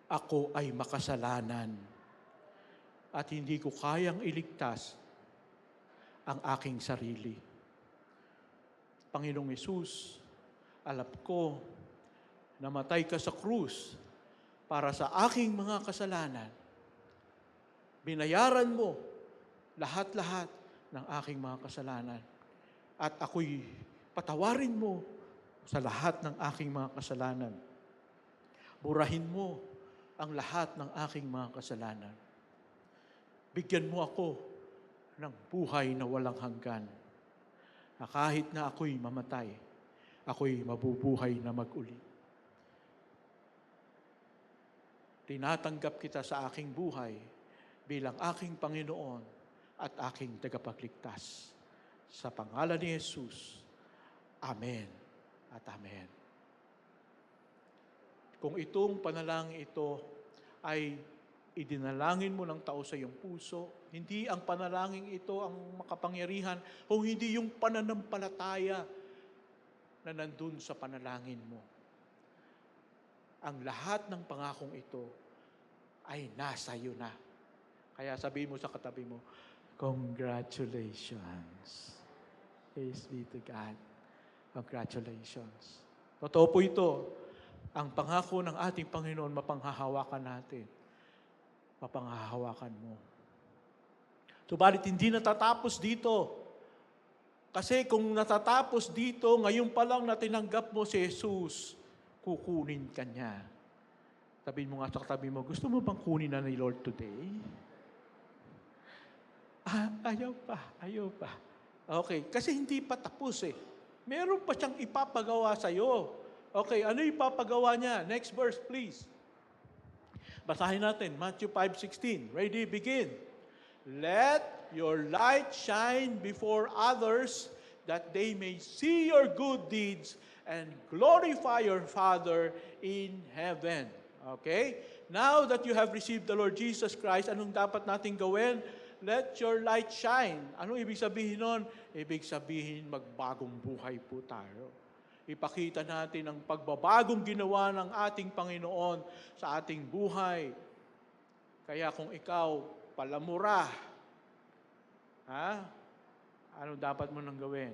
Speaker 4: ako ay makasalanan at hindi ko kayang iligtas ang aking sarili. Panginoong Yesus, alam ko, namatay ka sa krus para sa aking mga kasalanan. Binayaran mo lahat-lahat ng aking mga kasalanan. At ako'y patawarin mo sa lahat ng aking mga kasalanan. Burahin mo ang lahat ng aking mga kasalanan. Bigyan mo ako ng buhay na walang hanggan. Na kahit na ako'y mamatay, ako'y mabubuhay na mag-uli. Tinatanggap kita sa aking buhay bilang aking Panginoon at aking tagapagligtas. Sa pangalan ni Jesus, Amen at Amen. Kung itong panalangin ito ay idinalangin mo ng tao sa iyong puso, hindi ang panalangin ito ang makapangyarihan, kung hindi yung pananampalataya na nandun sa panalangin mo. Ang lahat ng pangakong ito ay nasa iyo na. Kaya sabihin mo sa katabi mo, congratulations. Praise be to God. Congratulations. Totoo po ito. Ang pangako ng ating Panginoon, mapanghahawakan natin. Mapanghahawakan mo. Subalit hindi natatapos dito. Kasi kung natatapos dito, ngayon pa lang na tinanggap mo si Jesus, kukunin ka niya. Sabihin mo nga sa katabi mo, gusto mo bang kunin na ni Lord today? Ayaw pa. Okay, kasi hindi pa tapos eh. Meron pa siyang ipapagawa sa'yo. Okay, ano ipapagawa niya? Next verse, please. Basahin natin, Matthew 5:16. Ready, begin. Let your light shine before others, that they may see your good deeds and glorify your Father in heaven. Okay? Now that you have received the Lord Jesus Christ, anong dapat nating gawin? Let your light shine. Anong ibig sabihin nun? Ibig sabihin, magbagong buhay po tayo. Ipakita natin ang pagbabagong ginawa ng ating Panginoon sa ating buhay. Kaya kung ikaw palamura, ano dapat mo nang gawin?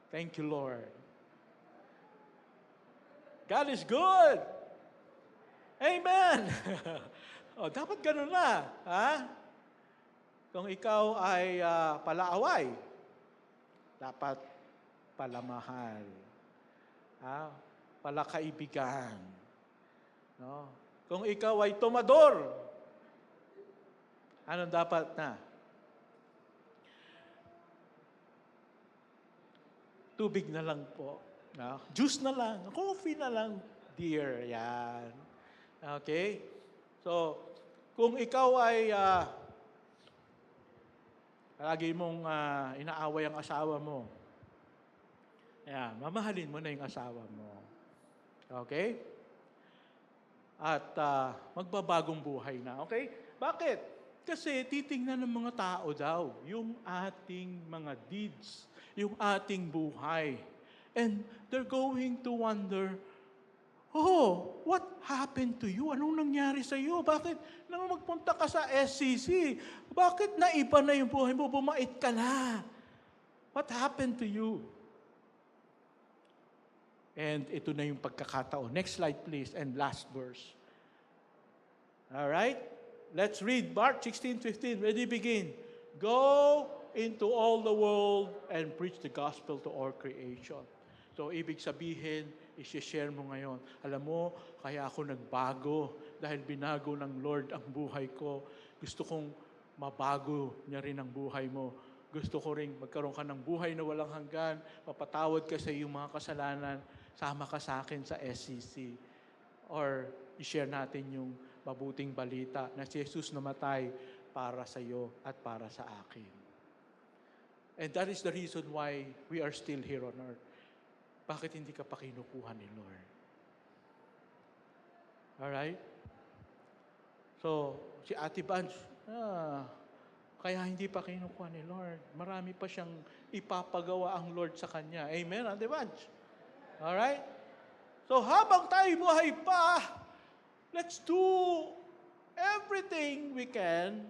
Speaker 4: Thank you, Lord. God is good. Amen. Dapat ganun na. Kung ikaw ay palaaway, dapat palamahal. Palakaibigan. No? Kung ikaw ay tomador, anong dapat na? Tubig na lang po. No? Juice na lang. Coffee na lang, dear. Yan. Okay? So, kung ikaw ay lagi mong inaaway ang asawa mo, mamahalin mo na yung asawa mo. Okay? At magbabagong buhay na. Okay? Bakit? Kasi titingnan ng mga tao daw yung ating mga deeds, yung ating buhay. And they're going to wonder, what happened to you? Anong nangyari sa iyo? Bakit nang magpunta ka sa SCC, bakit naiba na yung buhay mo? Bumait ka na. What happened to you? And ito na yung pagkakataon. Next slide please, and last verse. All right? Let's read Mark 16:15. Ready, begin. Go into all the world and preach the gospel to all creation. So, ibig sabihin, i-share mo ngayon. Alam mo, kaya ako nagbago dahil binago ng Lord ang buhay ko. Gusto kong mabago niya rin ang buhay mo. gusto ko ring magkaroon ka ng buhay na walang hanggan, mapatawad ka sa iyong mga kasalanan, sama ka sa akin sa SCC. Or i-share natin yung mabuting balita na si Jesus namatay para sa iyo at para sa akin. And that is the reason why we are still here on earth. Bakit hindi ka pa kinukuha ni Lord? Alright? So, si Ate Banj, kaya hindi pa kinukuha ni Lord. Marami pa siyang ipapagawa ang Lord sa kanya. Amen, Ate Banj? Alright? So, habang tayo buhay pa, let's do everything we can.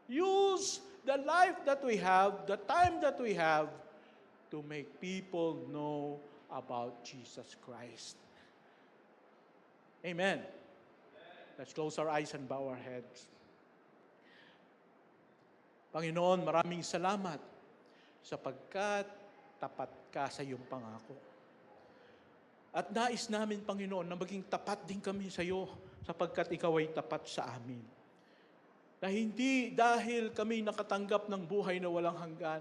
Speaker 4: Use the life that we have, the time that we have, to make people know about Jesus Christ. Amen. Let's close our eyes and bow our heads. Panginoon, maraming salamat sapagkat tapat ka sa iyong pangako. At nais namin, Panginoon, na maging tapat din kami sa iyo sapagkat ikaw ay tapat sa amin. Na hindi dahil kami nakatanggap ng buhay na walang hanggan,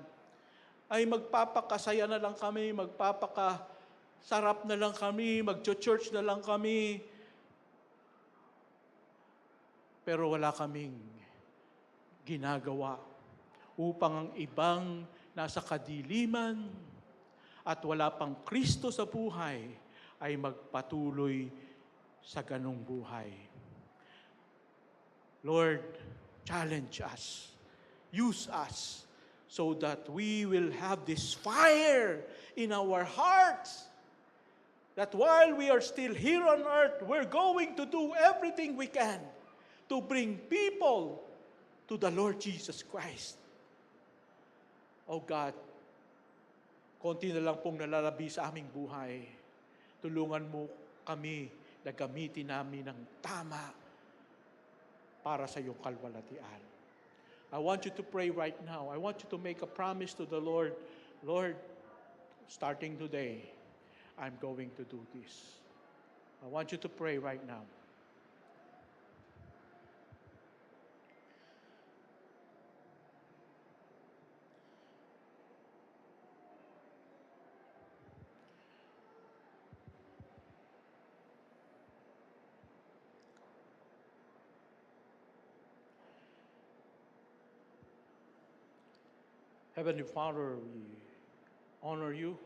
Speaker 4: ay magpapakasaya na lang kami, magpapakasarap na lang kami, mag-church na lang kami, pero wala kaming ginagawa upang ang ibang nasa kadiliman at wala pang Kristo sa buhay ay magpatuloy sa ganong buhay. Lord, challenge us. Use us so that we will have this fire in our hearts that while we are still here on earth, we're going to do everything we can to bring people to the Lord Jesus Christ. Oh God, konti na lang pong nalalabi sa aming buhay. Tulungan mo kami na gamitin namin ng tama para sa iyong kalwalatian. I want you to pray right now. I want you to make a promise to the Lord. Lord, starting today, I'm going to do this. I want you to pray right now. Heavenly Father, we honor you,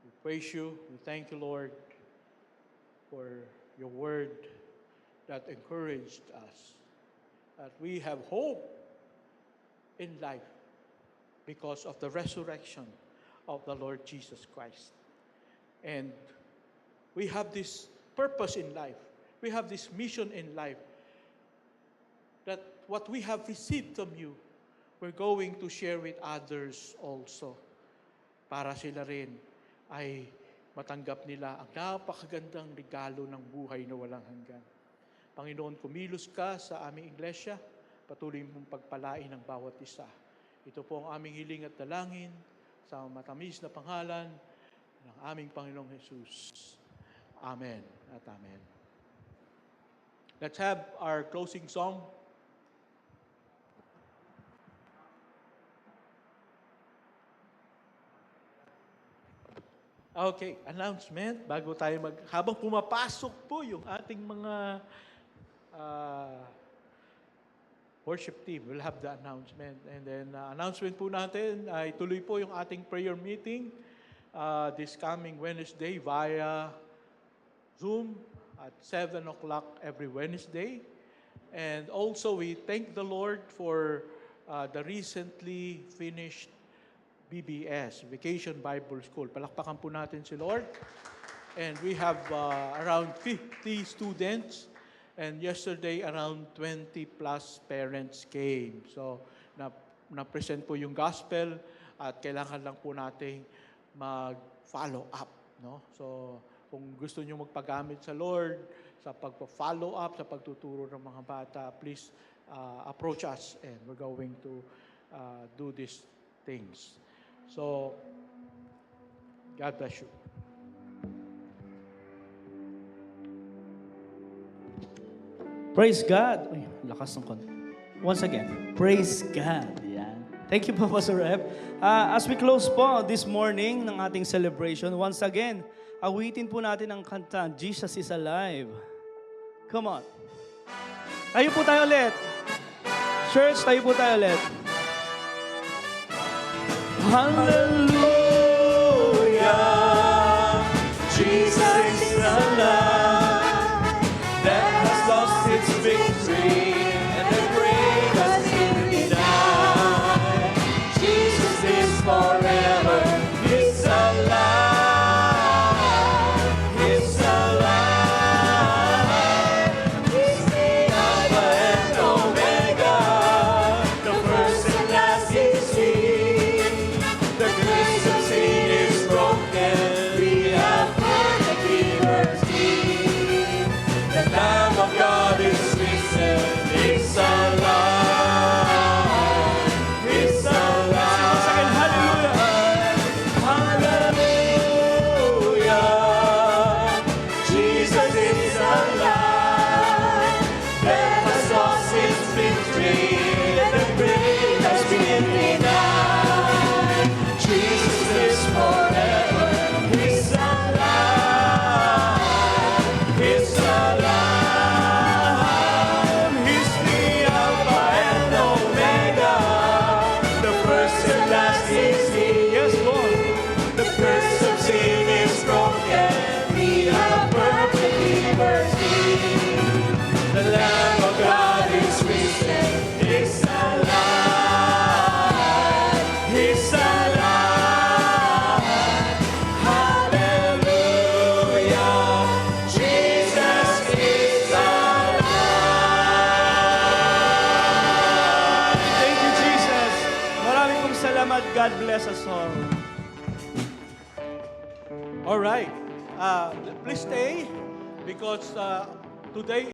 Speaker 4: we praise you, we thank you, Lord, for your word that encouraged us, that we have hope in life because of the resurrection of the Lord Jesus Christ. And we have this purpose in life, we have this mission in life, that what we have received from you, we're going to share with others also para sila rin ay matanggap nila ang napakagandang regalo ng buhay na walang hanggan. Panginoon, kumilos ka sa aming iglesia, patuloy mong pagpalain ang bawat isa. Ito po ang aming hiling at dalangin sa matamis na pangalan ng aming Panginoong Jesus. Amen at amen. Let's have our closing song. Okay, announcement. Bago tayo habang pumapasok po yung ating mga worship team, we'll have the announcement. And then, announcement po natin ay tuloy po yung ating prayer meeting this coming Wednesday via Zoom at 7 o'clock every Wednesday. And also, we thank the Lord for the recently finished BBS, Vacation Bible School. Palakpakan po natin si Lord. And we have around 50 students. And yesterday, around 20 plus parents came. So, na-present po yung gospel at kailangan lang po nating mag-follow up. No? So, kung gusto nyo magpagamit sa Lord, sa pagpa-follow up, sa pagtuturo ng mga bata, please approach us and we're going to do these things. So, God bless you.
Speaker 1: Praise God. Uy, lakas ng konti. Once again, praise God. Yan. Thank you po, Pastor Rep. As we close po this morning ng ating celebration, once again, awitin po natin ang kanta, Jesus is Alive. Come on. Tayo po tayo ulit. Church, tayo po tayo ulit.
Speaker 2: Hallelujah, Jesus is alive. Death has lost its victory, and the grave has been denied. Jesus is forever. He's alive. He's alive. He's the Alpha and Omega, the first and last is He. The curse of sin is broken. We have perfect liberty. The Lamb of God is risen. He's alive. He's alive. Hallelujah. Jesus is alive. Death has lost its victory, and the grave has been denied. Jesus is forever. He's alive. He's alive. He's the Alpha and Omega. The first and last is He. Yes, Lord. The curse of sin is broken. We have perfect liberty. The Lamb of God is risen. He's alive. He's alive. Hallelujah. Jesus is alive.
Speaker 1: Thank you, Jesus. Maraming pong salamat. God bless us all.
Speaker 4: All right. Please stay because today